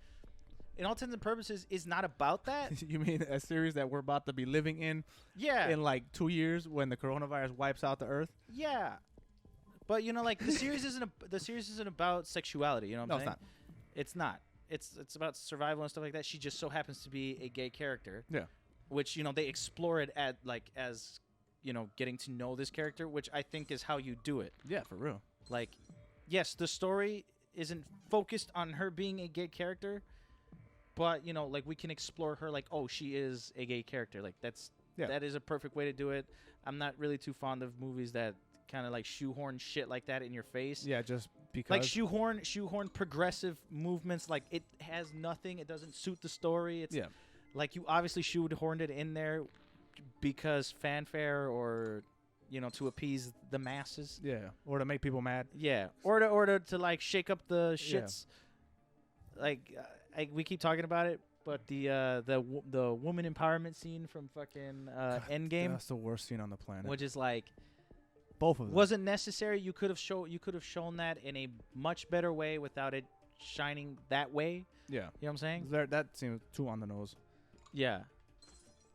in all intents and purposes, is not about that. You mean a series that we're about to be living in? Yeah. In like 2 years when the coronavirus wipes out the earth? Yeah. But you know, like the series isn't about sexuality. You know what I'm saying? It's not. It's about survival and stuff like that. She just so happens to be a gay character. Yeah. Which, you know, they explore it as, you know, getting to know this character, which I think is how you do it. Yeah, for real. Like, yes, the story isn't focused on her being a gay character, but you know, like we can explore her like, oh, she is a gay character. Like that is a perfect way to do it. I'm not really too fond of movies that kind of like shoehorn shit like that in your face. Yeah, just because. Like shoehorn progressive movements. Like it has nothing. It doesn't suit the story. It's like you obviously shoehorned it in there because fanfare or, you know, to appease the masses. Yeah, or to make people mad. Yeah, or to like shake up the shits. Yeah. Like we keep talking about it, but the woman empowerment scene from fucking Endgame. That's the worst scene on the planet. Which is like. Both of them. Wasn't necessary. You could have shown that in a much better way without it shining that way. Yeah. You know what I'm saying? That seems too on the nose. Yeah.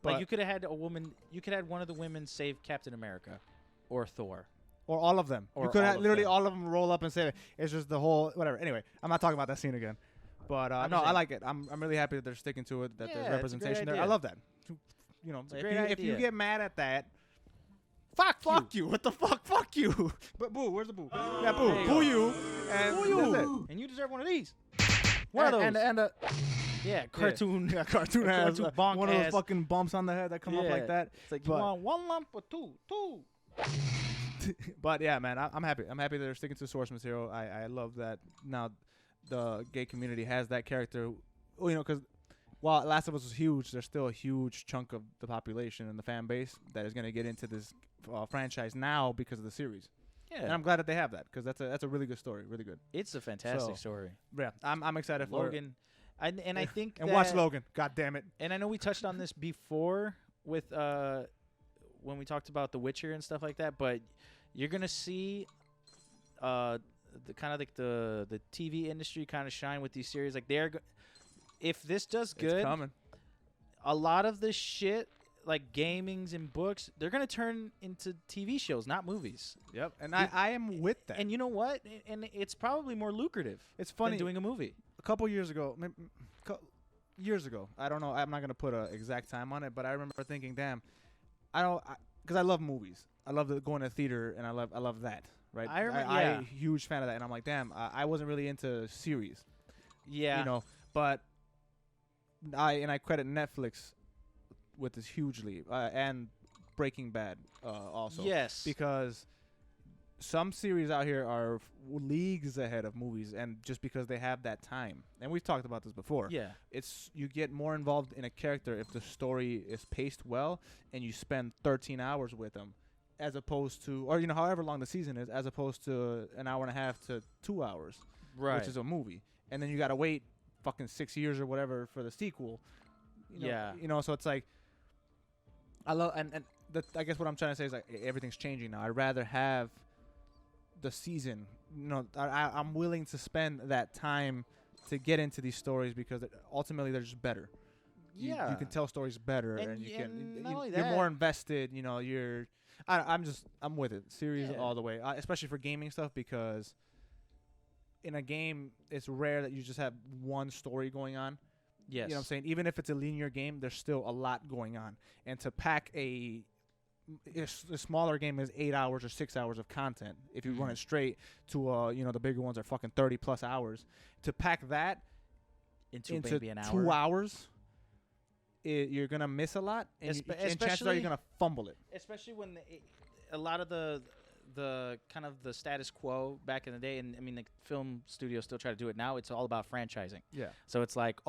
But like you could have had a woman. You could have had one of the women save Captain America, or Thor, or all of them. Or you could have literally them. all of them roll up and say it. It's just the whole whatever. Anyway, I'm not talking about that scene again. But no, I like it. I'm really happy that they're sticking to it. That there's representation there. I love that. You know, if you get mad at that. Fuck you. What the fuck? Fuck you. But boo, where's the boo? Yeah, boo. Boo you. And boo you. That's it. And you deserve one of these. One of those. And yeah, cartoon. Yeah, cartoon has bonk one ass. of those fucking bumps on the head that come up like that. It's like, you want one lump or two? But yeah, man, I'm happy. I'm happy they're sticking to source material. I love that now the gay community has that character. You know, because while Last of Us was huge, there's still a huge chunk of the population and the fan base that is going to get into this franchise now because of the series. Yeah, and I'm glad that they have that because that's a really good story, really good. It's a fantastic story. Yeah, I'm excited for Logan, and I think and watch Logan. God damn it! And I know we touched on this before with when we talked about The Witcher and stuff like that, but you're gonna see the kind of like the TV industry kind of shine with these series. Like if this does good, it's coming. A lot of this shit. Like gamings and books, they're gonna turn into TV shows, not movies. Yep, and I am with that. And you know what? And it's probably more lucrative. It's funny than doing a movie. A couple years ago, years ago, I don't know. I'm not gonna put an exact time on it, but I remember thinking, "Damn, because I love movies. I love going to the theater, and I love that. Right? I'm a huge fan of that, and I'm like, damn, I wasn't really into series. Yeah, you know, but I credit Netflix with this hugely, and Breaking Bad also. Yes. Because some series out here are leagues ahead of movies, and just because they have that time. And we've talked about this before. Yeah. You get more involved in a character if the story is paced well and you spend 13 hours with them as opposed to, or, you know, however long the season is, as opposed to an hour and a half to 2 hours. Right. Which is a movie. And then you got to wait fucking 6 years or whatever for the sequel. You know, so it's like, I love, and I guess what I'm trying to say is like everything's changing now. I'd rather have the season. You know, I'm willing to spend that time to get into these stories because ultimately they're just better. You can tell stories better, and you're more invested. You know, I'm with it. Series all the way, especially for gaming stuff because in a game it's rare that you just have one story going on. Yes. You know what I'm saying? Even if it's a linear game, there's still a lot going on. And to pack a a smaller game is 8 hours or 6 hours of content. If you run it straight to the bigger ones are fucking 30+ hours. To pack that into maybe an hour. 2 hours, you're gonna miss a lot, and chances are you're gonna fumble it. Especially when a lot of the kind of the status quo back in the day, and I mean the film studios still try to do it now. It's all about franchising. Yeah. So it's like,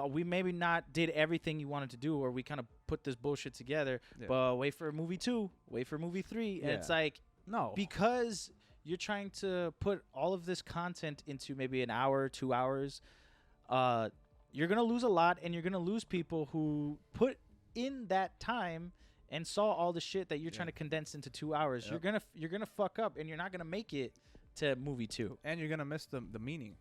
we maybe not did everything you wanted to do, or we kind of put this bullshit together, but wait for movie 2, wait for movie 3, and it's like, no, because you're trying to put all of this content into maybe an hour, 2 hours, you're gonna lose a lot, and you're gonna lose people who put in that time and saw all the shit that you're trying to condense into 2 hours. Yep. You're gonna fuck up, and you're not gonna make it to movie 2, and you're gonna miss the meaning.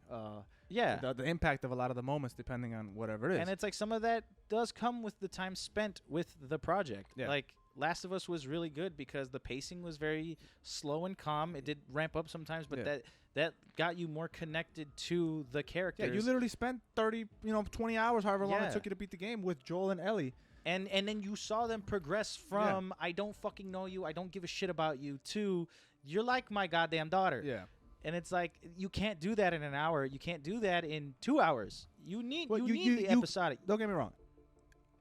The impact of a lot of the moments, depending on whatever it is. And it's like some of that does come with the time spent with the project. Yeah. Like Last of Us was really good because the pacing was very slow and calm. It did ramp up sometimes, but that got you more connected to the characters. Yeah, you literally spent 20 hours, however long it took you to beat the game, with Joel and Ellie. And then you saw them progress from I don't fucking know you, I don't give a shit about you, to you're like my goddamn daughter. Yeah. And it's like, you can't do that in an hour. You can't do that in 2 hours. You need the episodic. Don't get me wrong.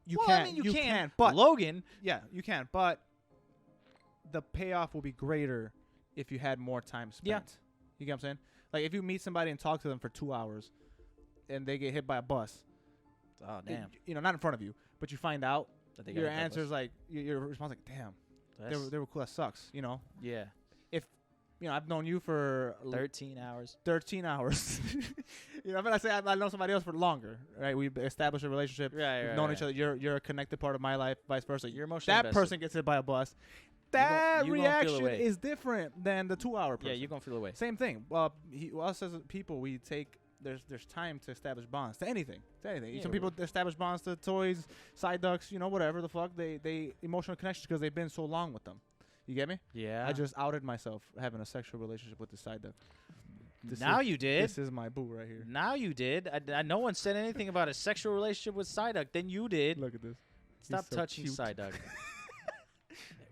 You can. But Logan. Yeah, you can. But the payoff will be greater if you had more time spent. Yeah. You get what I'm saying? Like, if you meet somebody and talk to them for 2 hours and they get hit by a bus. Oh, damn. Not in front of you, but you find out that they got your hit by a answer's bus. like, your response like, damn, they were cool. That sucks, Yeah. If, I've known you for 13 hours. 13 hours. But I say I know somebody else for longer, right? We established a relationship. We've known each other. You're a connected part of my life, vice versa. You're emotionally That invested. person gets hit by a bus. That you gonna feel reaction away. is different than the 2 hour person. Yeah, you're going to feel away. Same thing. Us as people, we take there's time to establish bonds to anything. Yeah, Some people establish bonds to toys, side ducks, whatever the fuck. They emotional connections because they've been so long with them. You get me? Yeah. I just outed myself having a sexual relationship with the side duck. You did. This is my boo right here. Now you did. No one said anything about a sexual relationship with Psyduck. Then you did. Look at this. Stop so touching cute. Psyduck.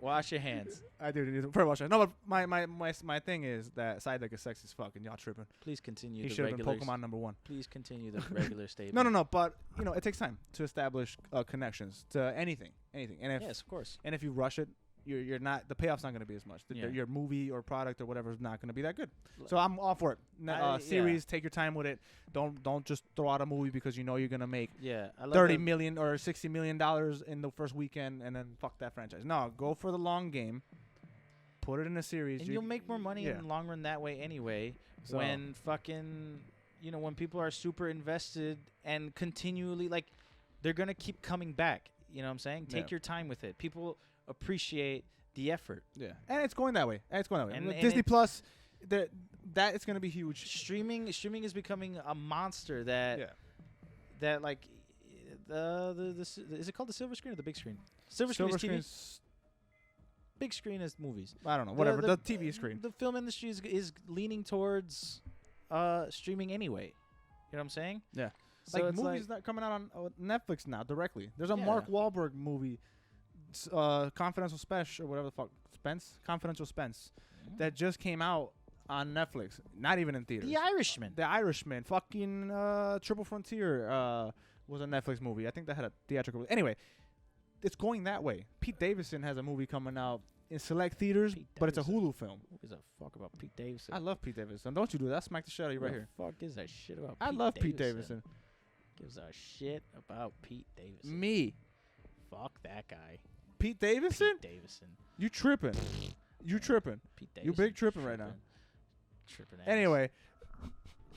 Wash your hands. I do. Pretty much. No, but my thing is that Psyduck is sexy as fuck, and y'all tripping. Please continue. He the should have been regular Pokemon #1. Please continue the regular statement. No. But it takes time to establish connections to anything. And if Yes, of course. and if you rush it, you're not, the payoff's not going to be as much. Your movie or product or whatever is not going to be that good. So I'm all for it. Series, take your time with it. Don't just throw out a movie because you're going to make $30 million or $60 million in the first weekend and then fuck that franchise. No, go for the long game. Put it in a series. And you'll make more money in the long run that way anyway. So when fucking, when people are super invested and continually, like, they're going to keep coming back. You know what I'm saying? Take your time with it. People appreciate the effort. Yeah. And it's going that way. And And Disney Plus, that is going to be huge. Streaming is becoming a monster that like is it called the silver screen or the big screen? Silver screen is TV. Big screen is movies. I don't know. Whatever. The TV screen. The film industry is leaning towards streaming anyway. You know what I'm saying? Yeah. So like it's movies that coming out on Netflix now directly. There's a Mark Wahlberg movie, Confidential Spence or whatever the fuck, Confidential Spence, that just came out on Netflix. Not even in theaters. The Irishman. Fucking Triple Frontier was a Netflix movie. I think that had a theatrical. Anyway, it's going that way. Pete Davidson has a movie coming out in select theaters, but it's a Hulu film. Who gives a fuck about Pete Davidson? I love Pete Davidson. Don't you do that? I'll smack the shit out of you right here. Fuck is that shit about? I love Pete Davidson. Gives a shit about Pete Davidson. Me. Fuck that guy. Pete Davidson? Pete Davidson. You tripping. You tripping. Pete Davidson. You big tripping right now. Tripping ass. Anyway,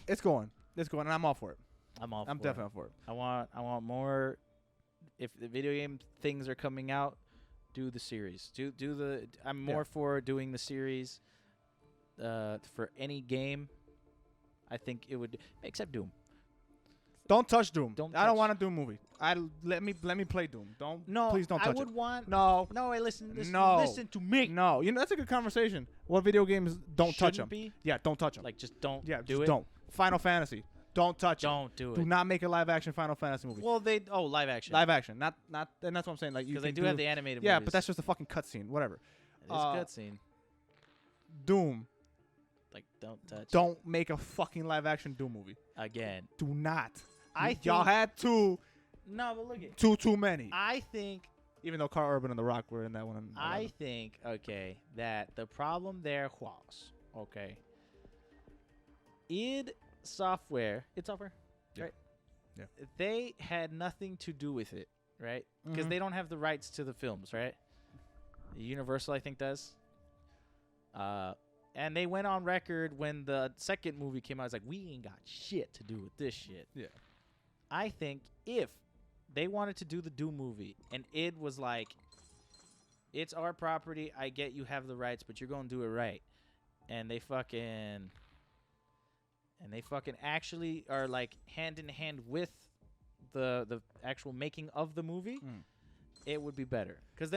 it's going, and I'm all for it. I'm definitely all for it. I want more. If the video game things are coming out, do the series. I'm more for doing the series. For any game, I think it would, except Doom. Don't touch Doom. I don't touch- want a Doom movie. Let me play Doom. Please don't touch I it. would want. No. No, hey, listen to me. No, that's a good conversation. What video games don't touch them? Be? Yeah, don't touch them. Like, just don't Yeah, do just it. don't. Final Fantasy. Don't touch it. Don't do it. Do not make a live action Final Fantasy movie. Well, live action. Live action, not, and that's what I'm saying. Like, you Because they can do have the animated yeah, movies. but that's just a fucking cutscene. Whatever. It is a cutscene. Doom. Like, don't touch. Don't make a fucking live action Doom movie. Again. Do not. I Y'all think- had two. No, but look at. Too many. I think. Even though Carl Urban and The Rock were in that one. And I think. Okay, that the problem there was id Software. Id Software. Yeah. Right. Yeah. They had nothing to do with it, right? Because they don't have the rights to the films, right? Universal, I think, does. And they went on record when the second movie came out. It's like, we ain't got shit to do with this shit. Yeah. I think if they wanted to do the Doom movie and it was like, it's our property, I get you have the rights, but you're going to do it right. And they fucking actually are like hand in hand with the actual making of the movie, it would be better. Because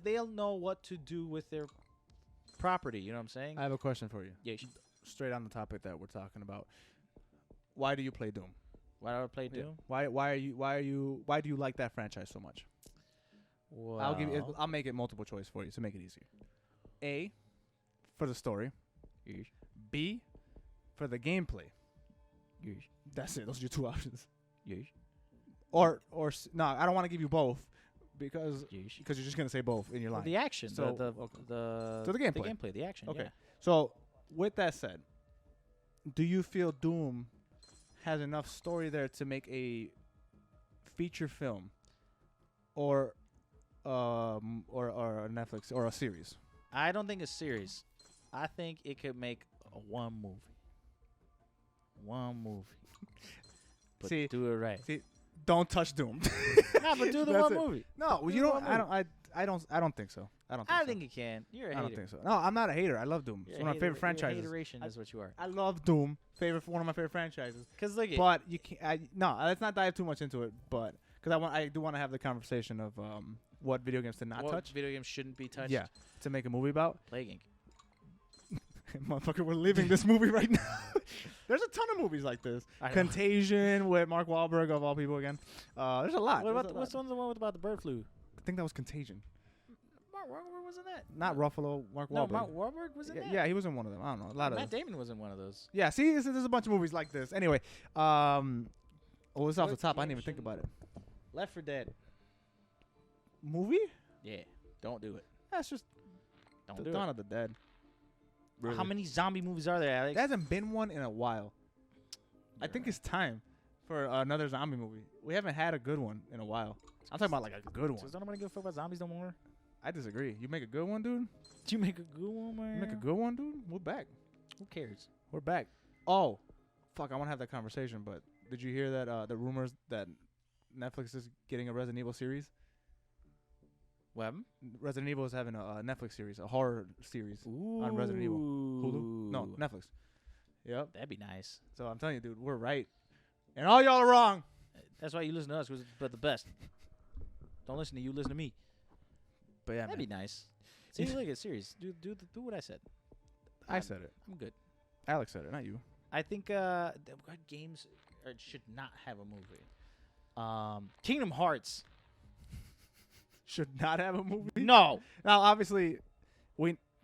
they'll know what to do with their property, you know what I'm saying? I have a question for you. Yeah. Straight on the topic that we're talking about. Why do you play Doom? Why do I play Doom? Why do you like that franchise so much? Well, I'll make it multiple choice for you to make it easier. A, for the story. Yeesh. B, for the gameplay. Yeesh. That's it. Those are your two options. Yeesh. No, I don't want to give you both because Yeesh. you're just gonna say both in your line. The action, So, the gameplay. the gameplay, the action. Okay. Yeah. So, with that said, do you feel Doom has enough story there to make a feature film or a Netflix or a series? I don't think a series. I think it could make one movie. One movie. But See, do it right. See, don't touch Doom. Nah, but do the That's one it. movie. No, Do you the don't. one movie. I don't think so. I think you can. You're a hater. I don't think so. No, I'm not a hater. I love Doom. You're It's a one of my favorite hater. franchises. Hateration is what you are. I love Doom. One of my favorite franchises. Because look at But you can't. No, let's not dive too much into it. But because I do want to have the conversation of what video games to not what touch. video games shouldn't be touched. Yeah, to make a movie about. Plague Inc. Motherfucker, we're living this movie right now. There's a ton of movies like this. I know. Contagion with Mark Wahlberg of all people again. There's a lot. What about There's a what's lot. the one about the bird flu? I think that was Contagion. Mark Wahlberg was in that. Not Ruffalo. Mark No, Wahlberg. Mark Wahlberg was in that. Yeah, he was in one of them. I don't know. A lot of Matt Damon was in one of those. Yeah, see, there's a bunch of movies like this. Anyway, it's off the What top. I didn't game even think about it. Left 4 Dead. Movie? Yeah, don't do it. That's just Don't the do Dawn it. of the Dead. How many zombie movies are there, Alex? There hasn't been one in a while. I think it's time for another zombie movie. We haven't had a good one in a while. I'm talking about like a good one. Does nobody give a fuck about zombies no more? I disagree. You make a good one, dude? Did you make a good one, man? You make a good one, dude? We're back. Who cares? We're back. Oh, fuck. I want to have that conversation, but did you hear that the rumors that Netflix is getting a Resident Evil series? What happened? Resident Evil is having a Netflix series, a horror series on Resident Evil. Hulu? No, Netflix. Yep. That'd be nice. So I'm telling you, dude, we're right. And all y'all are wrong. That's why you listen to us, but the best. Don't listen to you, listen to me. But yeah, That'd be nice. See, look at serious. Do what I said. I said it. I'm good. Alex said it, not you. I think what games should not have a movie. Kingdom Hearts. Should not have a movie. No. Now, obviously,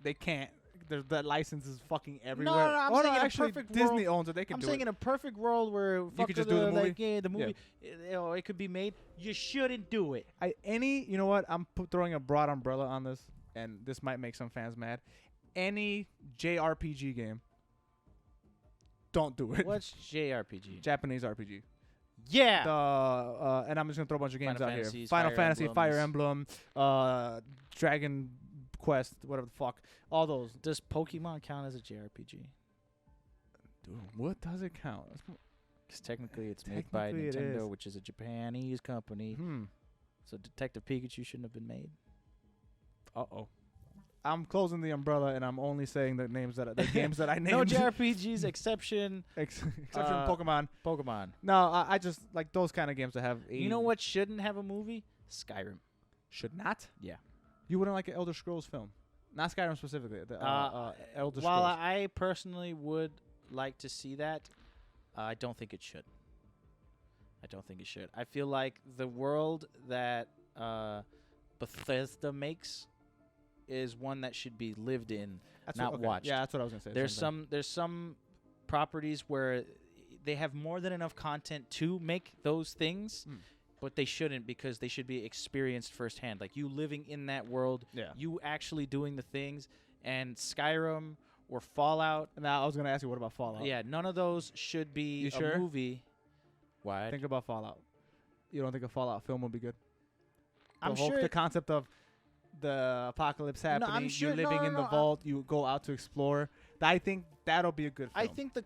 they can't. There's that license is fucking everywhere. no, I'm saying in a actually, perfect Disney world- owns it. They can I'm do saying it. in a perfect world where could just do the movie? Like, yeah, the movie, it could be made. You shouldn't do it. You know what? I'm throwing a broad umbrella on this, and this might make some fans mad. Any JRPG game, don't do it. What's JRPG? Japanese RPG. Yeah. And I'm just gonna throw a bunch of games Final out here. Fantasies, Final Fire Fantasy, Fire Emblems. Emblem, Dragon Quest, whatever the fuck. All those. Does Pokemon count as a JRPG? Dude, what does it count? Because technically it's made by Technically it Nintendo, is. which is a Japanese company. So Detective Pikachu shouldn't have been made. Uh-oh. I'm closing the umbrella, and I'm only saying the games that I named. No JRPGs, exception exception Pokemon. Pokemon. No, I just like those kind of games that have. You know what shouldn't have a movie? Skyrim. Should not? Yeah. You wouldn't like an Elder Scrolls film, not Skyrim specifically. The Elder Scrolls. While I personally would like to see that, I don't think it should. I feel like the world that Bethesda makes is one that should be lived in, not watched. Yeah, that's what I was gonna say. There's some properties where they have more than enough content to make those things, but they shouldn't, because they should be experienced firsthand. Like you living in that world, you actually doing the things. And Skyrim or Fallout. Now I was gonna ask you, what about Fallout? Yeah, none of those should be a movie. Why? Think about Fallout. You don't think a Fallout film would be good? I'm sure the concept of the apocalypse happening, I'm sure- you're living no, in no, the vault, you go out to explore. I think that'll be a good film. I think the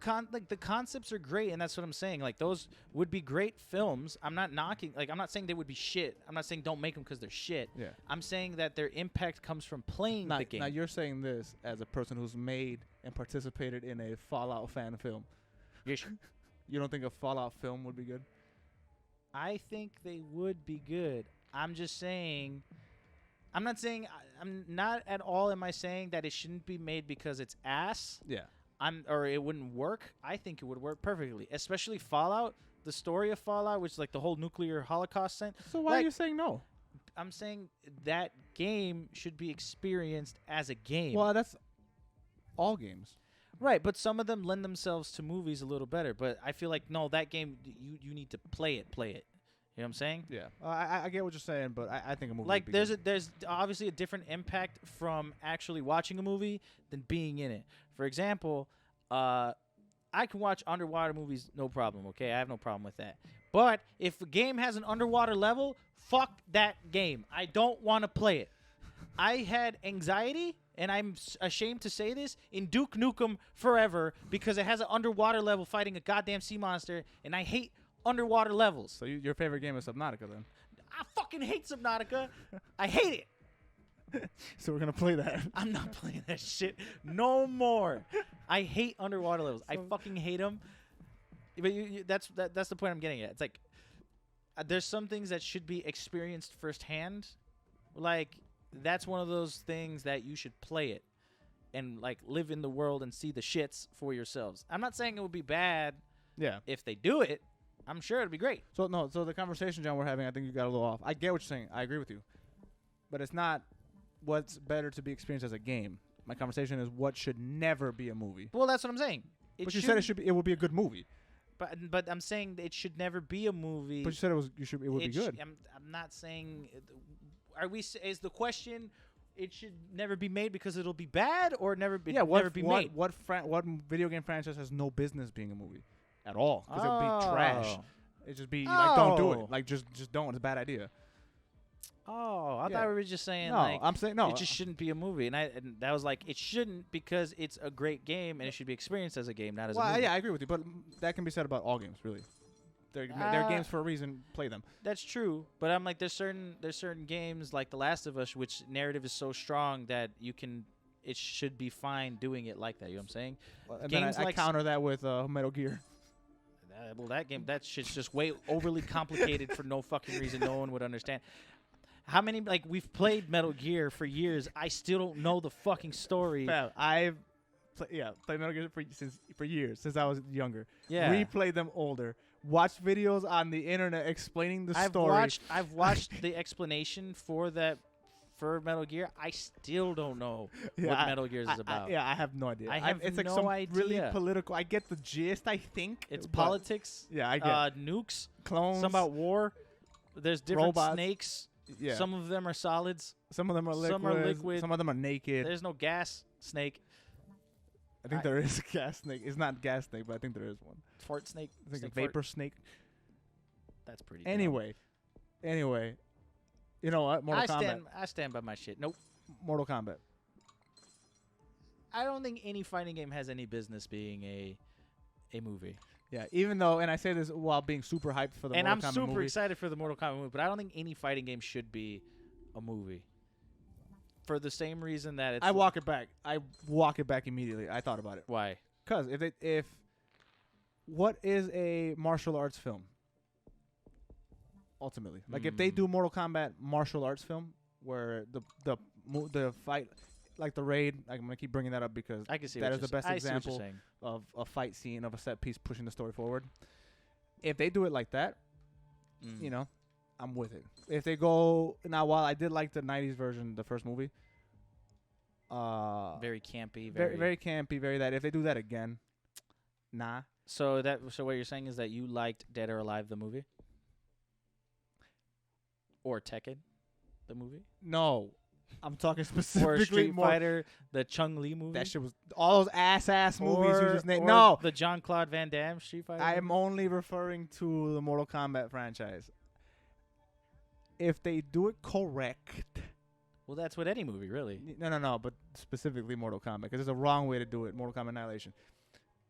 concepts are great, and that's what I'm saying. Like those would be great films. I'm not knocking. Like I'm not saying they would be shit. I'm not saying don't make them because they're shit. Yeah. I'm saying that their impact comes from playing the game. Now you're saying this as a person who's made and participated in a Fallout fan film. Yes. You don't think a Fallout film would be good? I think they would be good. I'm just saying. I'm not at all. Am I saying that it shouldn't be made because it's ass? Yeah. Or it wouldn't work. I think it would work perfectly, especially Fallout. The story of Fallout, which is like the whole nuclear holocaust thing. So why are you saying no? I'm saying that game should be experienced as a game. Well, that's all games. Right, but some of them lend themselves to movies a little better. But I feel like, no, that game, you need to play it. You know what I'm saying? Yeah, I get what you're saying, but I think a movie. Like would be there's obviously a different impact from actually watching a movie than being in it. For example, I can watch underwater movies, no problem. Okay, I have no problem with that. But if a game has an underwater level, fuck that game. I don't want to play it. I had anxiety, and I'm ashamed to say this, in Duke Nukem Forever because it has an underwater level fighting a goddamn sea monster, and I hate underwater levels. So your favorite game is Subnautica then? I fucking hate Subnautica. I hate it. So we're gonna play that. I'm not playing that shit no more. I hate underwater levels. I fucking hate them. But that's the point I'm getting at. It's like there's some things that should be experienced firsthand. Like that's one of those things that you should play it and like live in the world and see the shits for yourselves. I'm not saying it would be bad. Yeah. If they do it, I'm sure it'd be great. So the conversation, John, we're having, I think you got a little off. I get what you're saying. I agree with you. But it's not what's better to be experienced as a game. My conversation is what should never be a movie. Well, that's what I'm saying. But you said it would be a good movie. But I'm saying it should never be a movie. But you said it would be good. I'm not saying. Is the question? It should never be made because it'll be bad, or never be made. What video game franchise has no business being a movie at all? Because it would be trash. It just be like, don't do it. Like just don't. It's a bad idea. Oh, I thought we were just saying no. like I'm saying no. It just shouldn't be a movie, and that was like it shouldn't because it's a great game and it should be experienced as a game, not as a movie. Yeah, I agree with you, but that can be said about all games, really. They're games for a reason. Play them. That's true, but I'm like there's certain games like The Last of Us, which narrative is so strong that it should be fine doing it like that. You know what I'm saying? Well, and then I counter that with Metal Gear. That shit's just way overly complicated for no fucking reason. No one would understand. How many we've played Metal Gear for years? I still don't know the fucking story. Fam, I've played Metal Gear for years since I was younger. Yeah, replayed them older. Watched videos on the internet explaining the story. I've watched the explanation for Metal Gear. I still don't know what Metal Gear is about. I have no idea. It's like no some idea. Really political. I get the gist. I think it's politics. Yeah, I get nukes, clones. Some about war. There's different robots. Snakes. Yeah. Some of them are solids. Some of them are liquid. Some are liquid. Some of them are naked. There's no gas snake. I think there is a gas snake. It's not gas snake, but I think there is one. Fart snake. I think a vapor snake. That's pretty. Anyway, you know what? Mortal Kombat. I stand by my shit. Nope. Mortal Kombat. I don't think any fighting game has any business being a movie. Yeah, even though, and I say this while being super hyped for the Mortal Kombat movie. And I'm super excited for the Mortal Kombat movie, but I don't think any fighting game should be a movie. For the same reason that it's... I walk it back. Immediately. I thought about it. Why? Because what is a martial arts film? Ultimately, like if they do Mortal Kombat martial arts film where the fight like the raid. I'm gonna keep bringing that up because I can see that what is the you're best I see what you're example saying. of a fight scene of a set piece pushing the story forward. If they do it like that, you know, I'm with it. If they go now, while I did like the '90s version, the first movie, Very campy. very campy, very that. If they do that again, nah. So what you're saying is that you liked Dead or Alive the movie, or Tekken, the movie, No, I'm talking or specifically Street more. Fighter, the Chung Li movie. That shit was all those ass movies you Or- just named. or No, the Jean-Claude Van Damme Street Fighter. I am movie? only referring to the Mortal Kombat franchise. If they do it correct, Well, that's what any movie really. no, but specifically Mortal Kombat, because there's a wrong way to do it. Mortal Kombat Annihilation.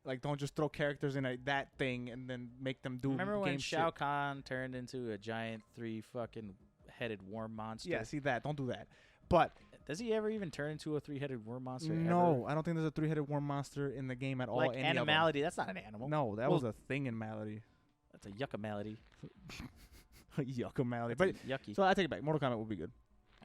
Like, don't just throw characters in that thing and then make them do Remember when game Shao shit. Kahn turned into a giant 3 fucking headed worm monster? Yeah, see that. Don't do that. But Does he ever even turn into a 3-headed worm monster? no, I don't think there's a 3-headed worm monster in the game at all. Like any of them. animality. That's not an animal. No, that Well- was a thing in Malady. That's a yucca-mality. Yucca-malady. But Yucky. so I take it back. Mortal Kombat would be good.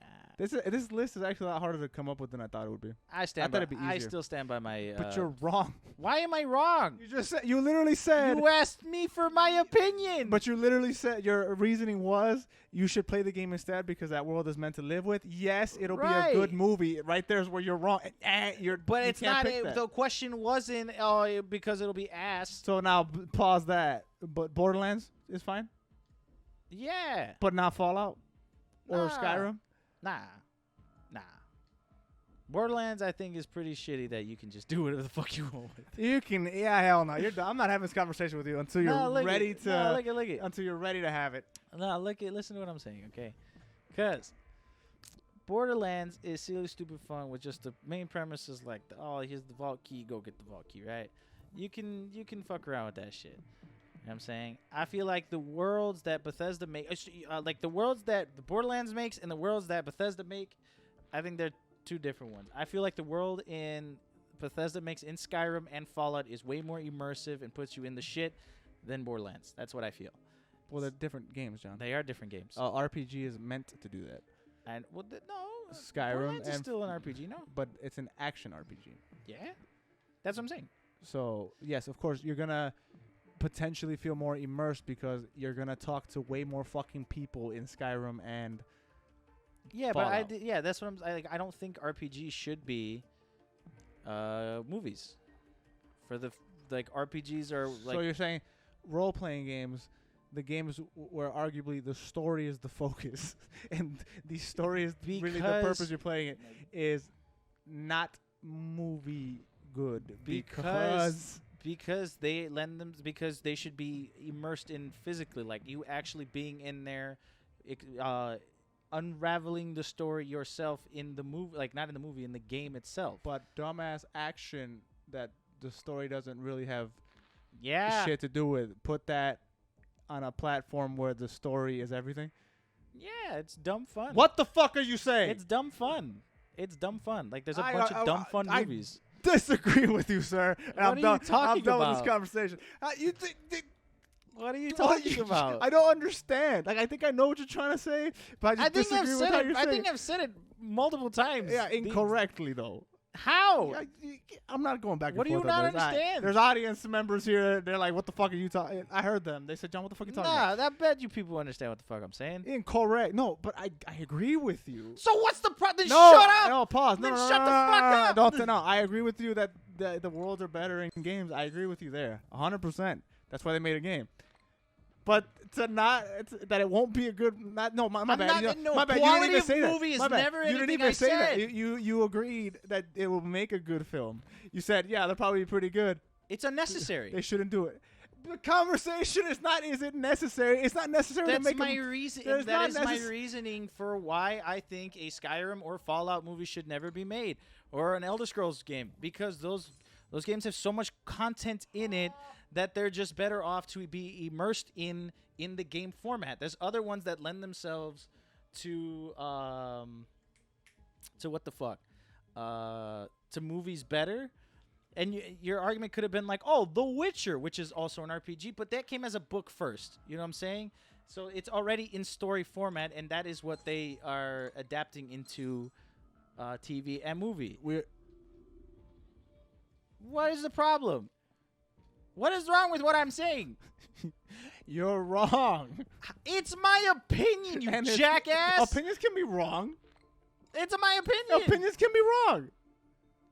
Ah, This list is actually a lot harder to come up with than I thought it would be. I stand thought by. it'd be I easier. still stand by my. But you're wrong. Why am I wrong? You just said, you literally said, You asked me for my opinion. but you literally said your reasoning was you should play the game instead because that world is meant to live with. Yes, it'll be a good Right. movie. Right there's where you're wrong. But you it's can't not. pick that. The question wasn't because it'll be asked. So now pause that. But Borderlands is fine, Yeah. but not Fallout or Nah. Skyrim. Nah. Borderlands, I think, is pretty shitty that you can just do whatever the fuck you want with. You can, hell no. You're done. I'm not having this conversation with you until you're ready to. No, look it. Until you're ready to have it. No, listen to what I'm saying, okay? Because Borderlands is silly, stupid fun with just the main premise is like, here's the vault key, go get the vault key, right? You can fuck around with that shit. You know what I'm saying? I feel like the worlds that Bethesda make, like the worlds that the Borderlands makes and the worlds that Bethesda make, I think they're two different ones. I feel like the world in Bethesda makes in Skyrim and Fallout is way more immersive and puts you in the shit than Borderlands. That's what I feel. Well, they're different games, John. They are different games. RPG is meant to do that. And no, Skyrim Borderlands is and still an RPG, no? but it's an action RPG. Yeah, that's what I'm saying. So yes, of course, you're gonna potentially feel more immersed because you're gonna talk to way more fucking people in Skyrim and Yeah, Fallout. but that's what I'm like. I don't think RPGs should be movies. For the RPGs are like so you're saying role-playing games, the games where arguably the story is the focus and the story is really the purpose Because- you're playing it is not movie good because they lend them because they should be immersed in physically, like you actually being in there, unraveling the story yourself in the movie, like not in the movie, in the game itself. but dumbass action that the story doesn't really have Yeah, shit to do with. Put that on a platform where the story is everything. yeah, it's dumb fun. What the fuck are you saying? It's dumb fun. It's dumb fun. Like there's a I- bunch I- of dumb fun I- movies. disagree with you, sir. And What I'm are you done. talking I'm done with about? this conversation. You think? What are you Well, talking about? I don't understand. Like, I think I know what you're trying to say, but I just disagree with how you're I saying think I've said it multiple times. Yeah, The- incorrectly though. How? I'm not going back and What do you forth on not this. understand? There's audience members here. They're like, "What the fuck are you talking?" I heard them. They said, "John, what the fuck are you talking about?" Nah, I bet you people understand what the fuck I'm saying. Incorrect. No, but I agree with you. So what's the problem? No, Shut up! No, pause. No, Then no, shut no, the no, fuck no, no, up! no, no, no, I agree with you that the worlds are better in games. I agree with you there, 100%. That's why they made a game. But that it won't be a good. My I'm bad. not- no, my bad. You quality didn't even of say that. movie is My bad. never You didn't anything even I say that. said. You agreed that it will make a good film. You said, yeah, they'll probably be pretty good. It's unnecessary. They shouldn't do it. The conversation is not. Is it necessary? It's not necessary to That's make my a, reason. there's That not is my necess- reasoning for why I think a Skyrim or Fallout movie should never be made, or an Elder Scrolls game, because those games have so much content in it that they're just better off to be immersed in the game format. There's other ones that lend themselves to what the fuck, to movies better. And your argument could have been like, oh, The Witcher, which is also an RPG, but that came as a book first. You know what I'm saying? So it's already in story format, and that is what they are adapting into TV, and movie. We're What is the problem? What is wrong with what I'm saying? You're wrong. It's my opinion, you And it's- jackass. Opinions can be wrong. It's my opinion. Opinions can be wrong.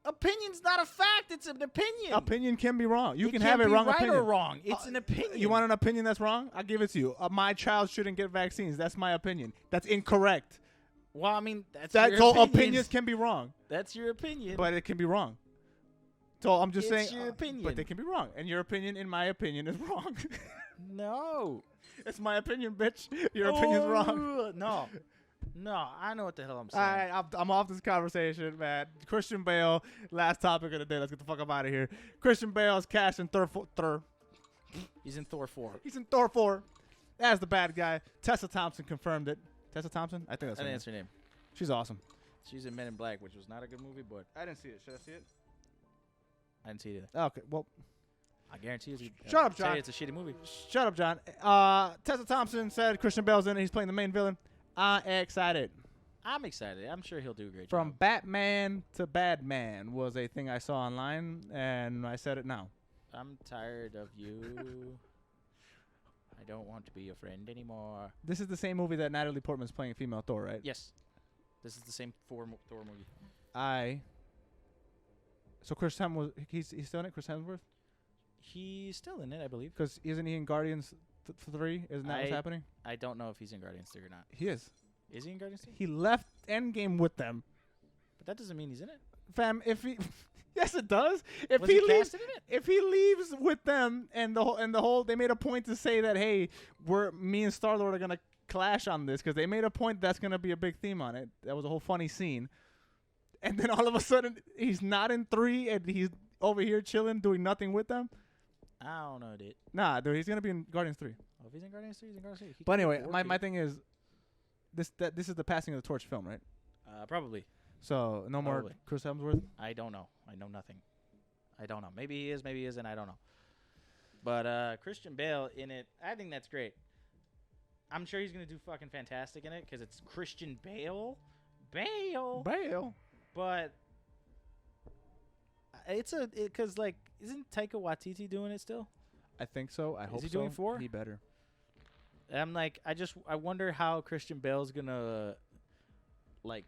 Opinion's not a fact. It's an opinion. Opinion can be wrong. You It can can't have a be wrong right opinion. or wrong. It's an opinion. You want an opinion that's wrong? I'll give it to you. My child shouldn't get vaccines. That's my opinion. That's incorrect. Well, I mean, that's That's your all. opinion. Opinions can be wrong, That's your opinion. but it can be wrong. So I'm just It's saying. your opinion. But they can be wrong, and your opinion, in my opinion, is wrong. no. It's my opinion, bitch. Your opinion's wrong. No. No, I know what the hell I'm All saying. right, I'm off this conversation, man. Christian Bale, last topic of the day. Let's get the fuck up out of here. Christian Bale's cast in Thor. He's in Thor 4. He's in Thor 4 as the bad guy. Tessa Thompson confirmed it. Tessa Thompson? I think that's I her think name. that's her name. She's awesome. She's in Men in Black, which was not a good movie, but I didn't see it. Should I see it? I didn't see it either. Okay, well, I guarantee you. Shut up, I'll tell John. you it's a shitty movie. shut up, John. Tessa Thompson said Christian Bale's in it. He's playing the main villain. I'm excited. I'm excited. I'm sure he'll do a great From job. Batman to Badman was a thing I saw online, and I said it now. I'm tired of you. I don't want to be your friend anymore. This is the same movie that Natalie Portman's playing female Thor, right? Yes. This is the same Thor movie. So Chris Hemsworth, he's still in it, Chris Hemsworth? He's still in it, I believe. Because isn't he in Guardians 3? Isn't that what's happening? I don't know if he's in Guardians 3 or not. He is. Is he in Guardians 3? He left Endgame with them. But that doesn't mean he's in it. Fam, if he... yes, it does. If Was he he leaves... casted in it? If he leaves with them and the whole... They made a point to say that, hey, me and Star-Lord are going to clash on this because they made a point that's going to be a big theme on it. That was a whole funny scene. And then all of a sudden, he's not in 3 and he's over here chilling, doing nothing with them. I don't know, dude. Nah, dude, he's going to be in Guardians 3. Oh, if he's in Guardians 3, he's in Guardians 3. He But could be anyway, Thor my 2. thing is, this is the passing of the torch film, right? Probably. So no more Probably. Chris Hemsworth. I don't know. I know nothing. I don't know. Maybe he is, maybe he isn't. I don't know. But Christian Bale in it, I think that's great. I'm sure he's going to do fucking fantastic in it because it's Christian Bale. Bale. But it's because, like, isn't Taika Waititi doing it still? I think so. I hope he so. doing 4? He better. I'm like, I wonder how Christian Bale's gonna, like,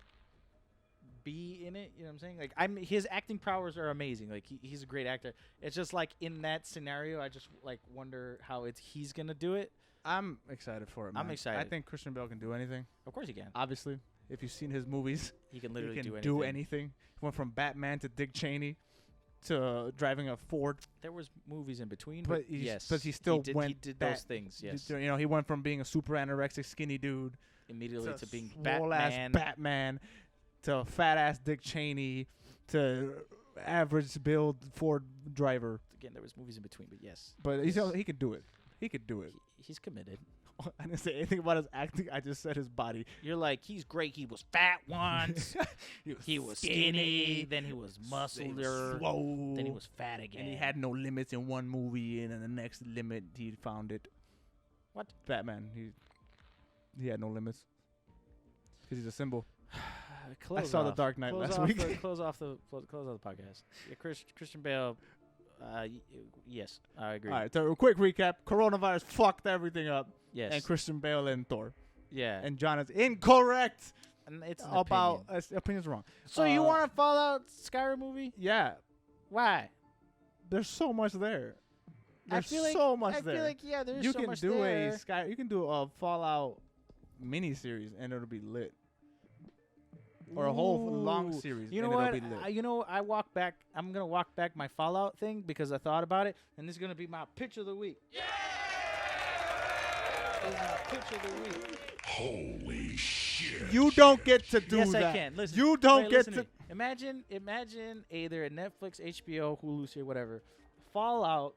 be in it. You know what I'm saying? Like, his acting powers are amazing. Like, he's a great actor. It's just like in that scenario, I just like wonder how he's gonna do it. I'm excited for it. I'm man. excited. I think Christian Bale can do anything. Of course he can. Obviously, if you've seen his movies, He can he literally can do anything. He went from Batman to Dick Cheney to driving a Ford. There was movies in between, But but yes, he still he went did back- those things. Yes, You know, he went from being a super anorexic skinny dude immediately to being swole ass Batman. Batman to fat ass Dick Cheney to average build Ford driver. Again, there was movies in between, but yes, But he could do it. He could do it. he's committed. I didn't say anything about his acting. I just said his body. You're like, he's great. He was fat once. He was skinny. Then he was muscular. Swole. Then he was fat again. And he had no limits in one movie, and in the next limit he found it. What? Batman. He had no limits because he's a symbol. Close saw The off. Dark Knight Close last off week. close off the podcast. Yeah, Christian Bale. Yes, I agree. All right. So a quick recap: coronavirus fucked everything up, Yes. and Christian Bale and Thor. yeah. And John is incorrect And it's an about opinion. opinion's wrong. So you want a Fallout Skyrim movie? Yeah. Why? There's so much there. There's I feel like, so much I there. feel like there's you so can much do there. you can do a Fallout mini series and it'll be lit, or a whole long Ooh. series. You know and what? It'll be lit. I'm gonna walk back my Fallout thing because I thought about it, and this is gonna be my pitch of the week. Yeah. This is my pitch of the week. Holy shit. You don't get to do Yes, that. I can. Listen. You don't Wait, get listen to. me. Imagine either a Netflix, HBO, Hulu, or whatever, Fallout,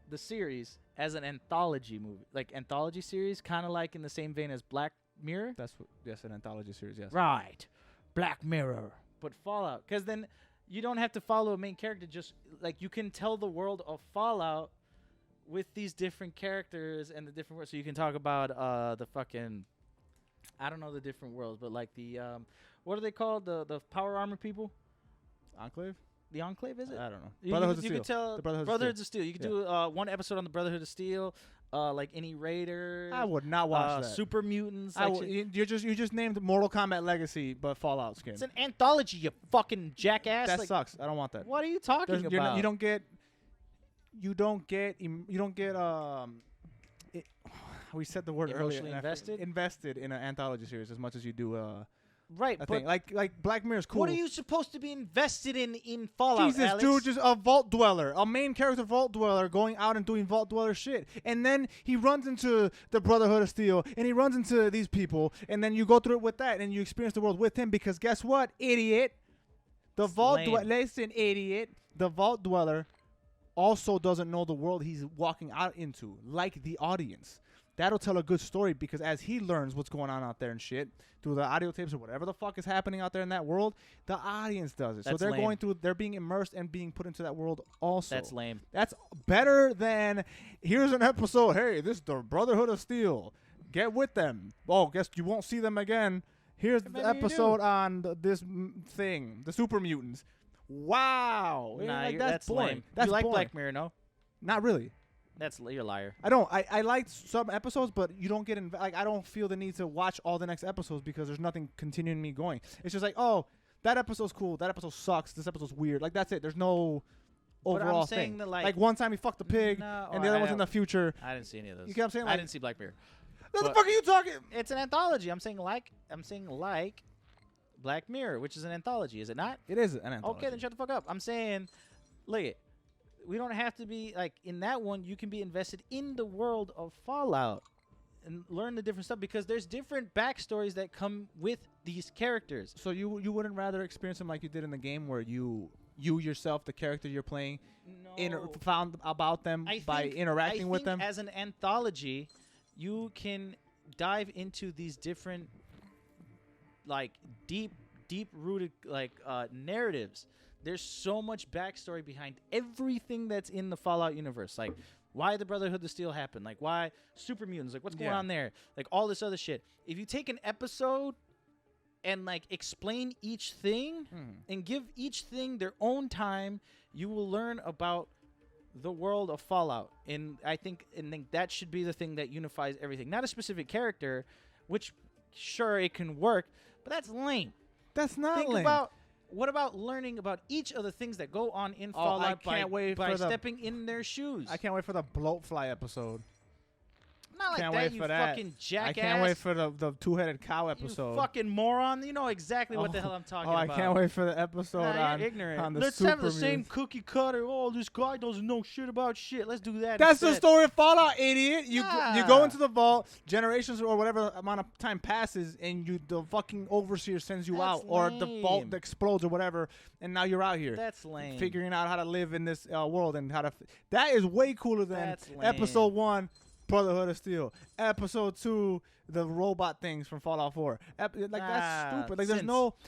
the series as an anthology movie, like anthology series, kind of like in the same vein as Black Mirror. Yes, an anthology series. Yes. Right. Black Mirror. But Fallout. Because then you don't have to follow a main character. Just like you can tell the world of Fallout with these different characters and the different words. So you can talk about the fucking I don't know the different worlds, but like the what are they called? The power armor people? Enclave? The Enclave, is it? I don't know. You Brotherhood could, of you could Steel. tell The Brotherhood of Brotherhood of Steel. You could Yeah. do one episode on the Brotherhood of Steel, like any Raiders. I would not watch that. Super Mutants. I Like would, you just named Mortal Kombat Legacy, but Fallout skin. it's an anthology, you fucking jackass. That Like, sucks. I don't want that. what are you talking There's- you're not- about? you don't get. We said the word Emotionally earlier. invested? Invested in an anthology series as much as you do right, a but thing. Like Black Mirror is cool. what are you supposed to be invested in Fallout, Jesus, Alex? dude, just a vault dweller, a main character vault dweller going out and doing vault dweller shit. And then he runs into the Brotherhood of Steel, and he runs into these people, and then you go through it with that, and you experience the world with him, because guess what, idiot? The vault lame. dweller, listen, idiot, the vault dweller also doesn't know the world he's walking out into, like the audience. That'll tell a good story, because as he learns what's going on out there and shit through the audio tapes or whatever the fuck is happening out there in that world, the audience does it. So That's they're lame. going through, they're being immersed and being put into that world also. That's lame. That's better than, here's an episode, hey, this is the Brotherhood of Steel. Get with them. Oh, guess you won't see them again. Here's the Maybe you episode on this thing, the Super Mutants. Wow. Nah, Like, that's boring. lame. That's you like boring. Black Mirror, no? Not really. You're a liar. I don't. I liked some episodes, but you don't get like I don't feel the need to watch all the next episodes because there's nothing continuing me going. It's just like, oh, that episode's cool. That episode sucks. This episode's weird. Like that's it. There's no But I'm overall saying thing. that, like- one time he fucked a pig, No, and the other one's in the future. I didn't see any of those. You get what I'm saying? I Like- didn't see Black Mirror. What the But- fuck are you talking? It's an anthology. I'm saying like Black Mirror, which is an anthology, is it not? It is an anthology. Okay, then shut the fuck up. I'm saying, look it. We don't have to be like in that one. You can be invested in the world of Fallout and learn the different stuff because there's different backstories that come with these characters. So you wouldn't rather experience them like you did in the game, where you yourself, the character you're playing, found about them by interacting with them? As an anthology, you can dive into these different, like deep rooted narratives. There's so much backstory behind everything that's in the Fallout universe, like why the Brotherhood of Steel happened, like why super mutants, like what's going on there, like all this other shit. If you take an episode and like explain each thing and give each thing their own time, you will learn about the world of Fallout. And I think that should be the thing that unifies everything, not a specific character, which sure it can work, but that's lame. That's not Think lame. about what about learning about each of the things that go on in Fallout I can't wait by for the- stepping in their shoes. I can't wait for the bloatfly episode. Not like Can't that, wait you for that. fucking jackass. I can't wait for the two-headed cow you episode. fucking moron. You know exactly what the hell I'm talking I about. can't wait for the episode Nah, on, you're ignorant. on the Let's super have the same mutants. cookie cutter. Oh, this guy doesn't know shit about shit. Let's do that. That's the instead. story of Fallout, idiot. You go Nah. into the vault, generations or whatever amount of time passes, and the fucking overseer sends you That's out, or the vault lame. explodes or whatever, and now you're out here. That's lame. Figuring out how to live in this world and how to. That is way cooler than That's lame. episode 1, Brotherhood of Steel. Episode 2, the robot things from Fallout 4. That's stupid. Like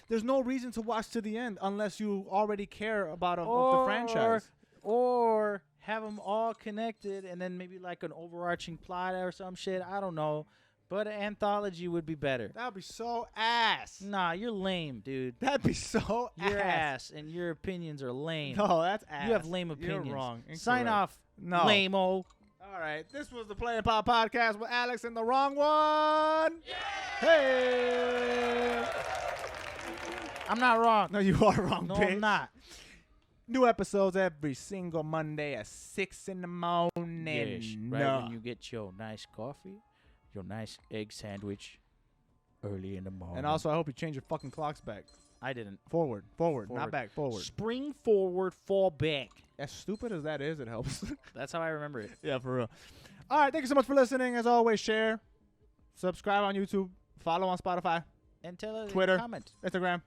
there's no reason to watch to the end unless you already care about of the franchise. Or have them all connected and then maybe like an overarching plot or some shit. I don't know. But an anthology would be better. That would be so ass. Nah, you're lame, dude. That'd be so You're ass. ass, and your opinions are lame. No, that's ass. You have lame opinions. You're wrong. Sign Incorrect. off, No. lame-o. All right, this was the Play and Pop podcast with Alex and the wrong one. Hey. I'm not wrong. No, you are wrong, No, bitch. I'm not. New episodes every single Monday at 6 in the morning. Yes, right when you get your nice coffee, your nice egg sandwich, early in the morning. And also, I hope you change your fucking clocks back. I didn't. Forward, not back, forward. Spring forward, fall back. As stupid as that is, it helps. That's how I remember it. Yeah, for real. All right, thank you so much for listening. As always, share, subscribe on YouTube, follow on Spotify, And tell us, Twitter. comment, Instagram,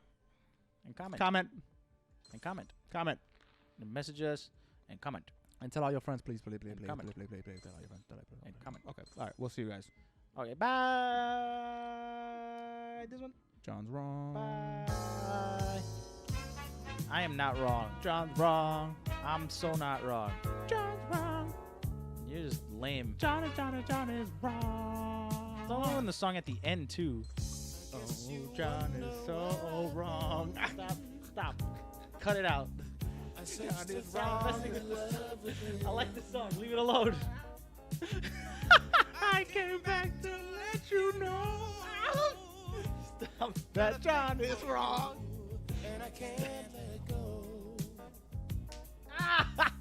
and comment, comment, and message us, and comment, and tell all your friends, please, please, comment. tell all your friends, and comment. Okay, all right, we'll see you guys. Okay, bye. This one. John's wrong. Bye. I am not wrong. John's wrong. I'm so not wrong. John's wrong. You're just lame. John is wrong. throwing the song at the end too. Oh, John is so wrong. Stop. Cut it out. John is wrong. I like this song. Leave it alone. I came back to let you know Stop. that John is wrong. And I can't let go. Ah!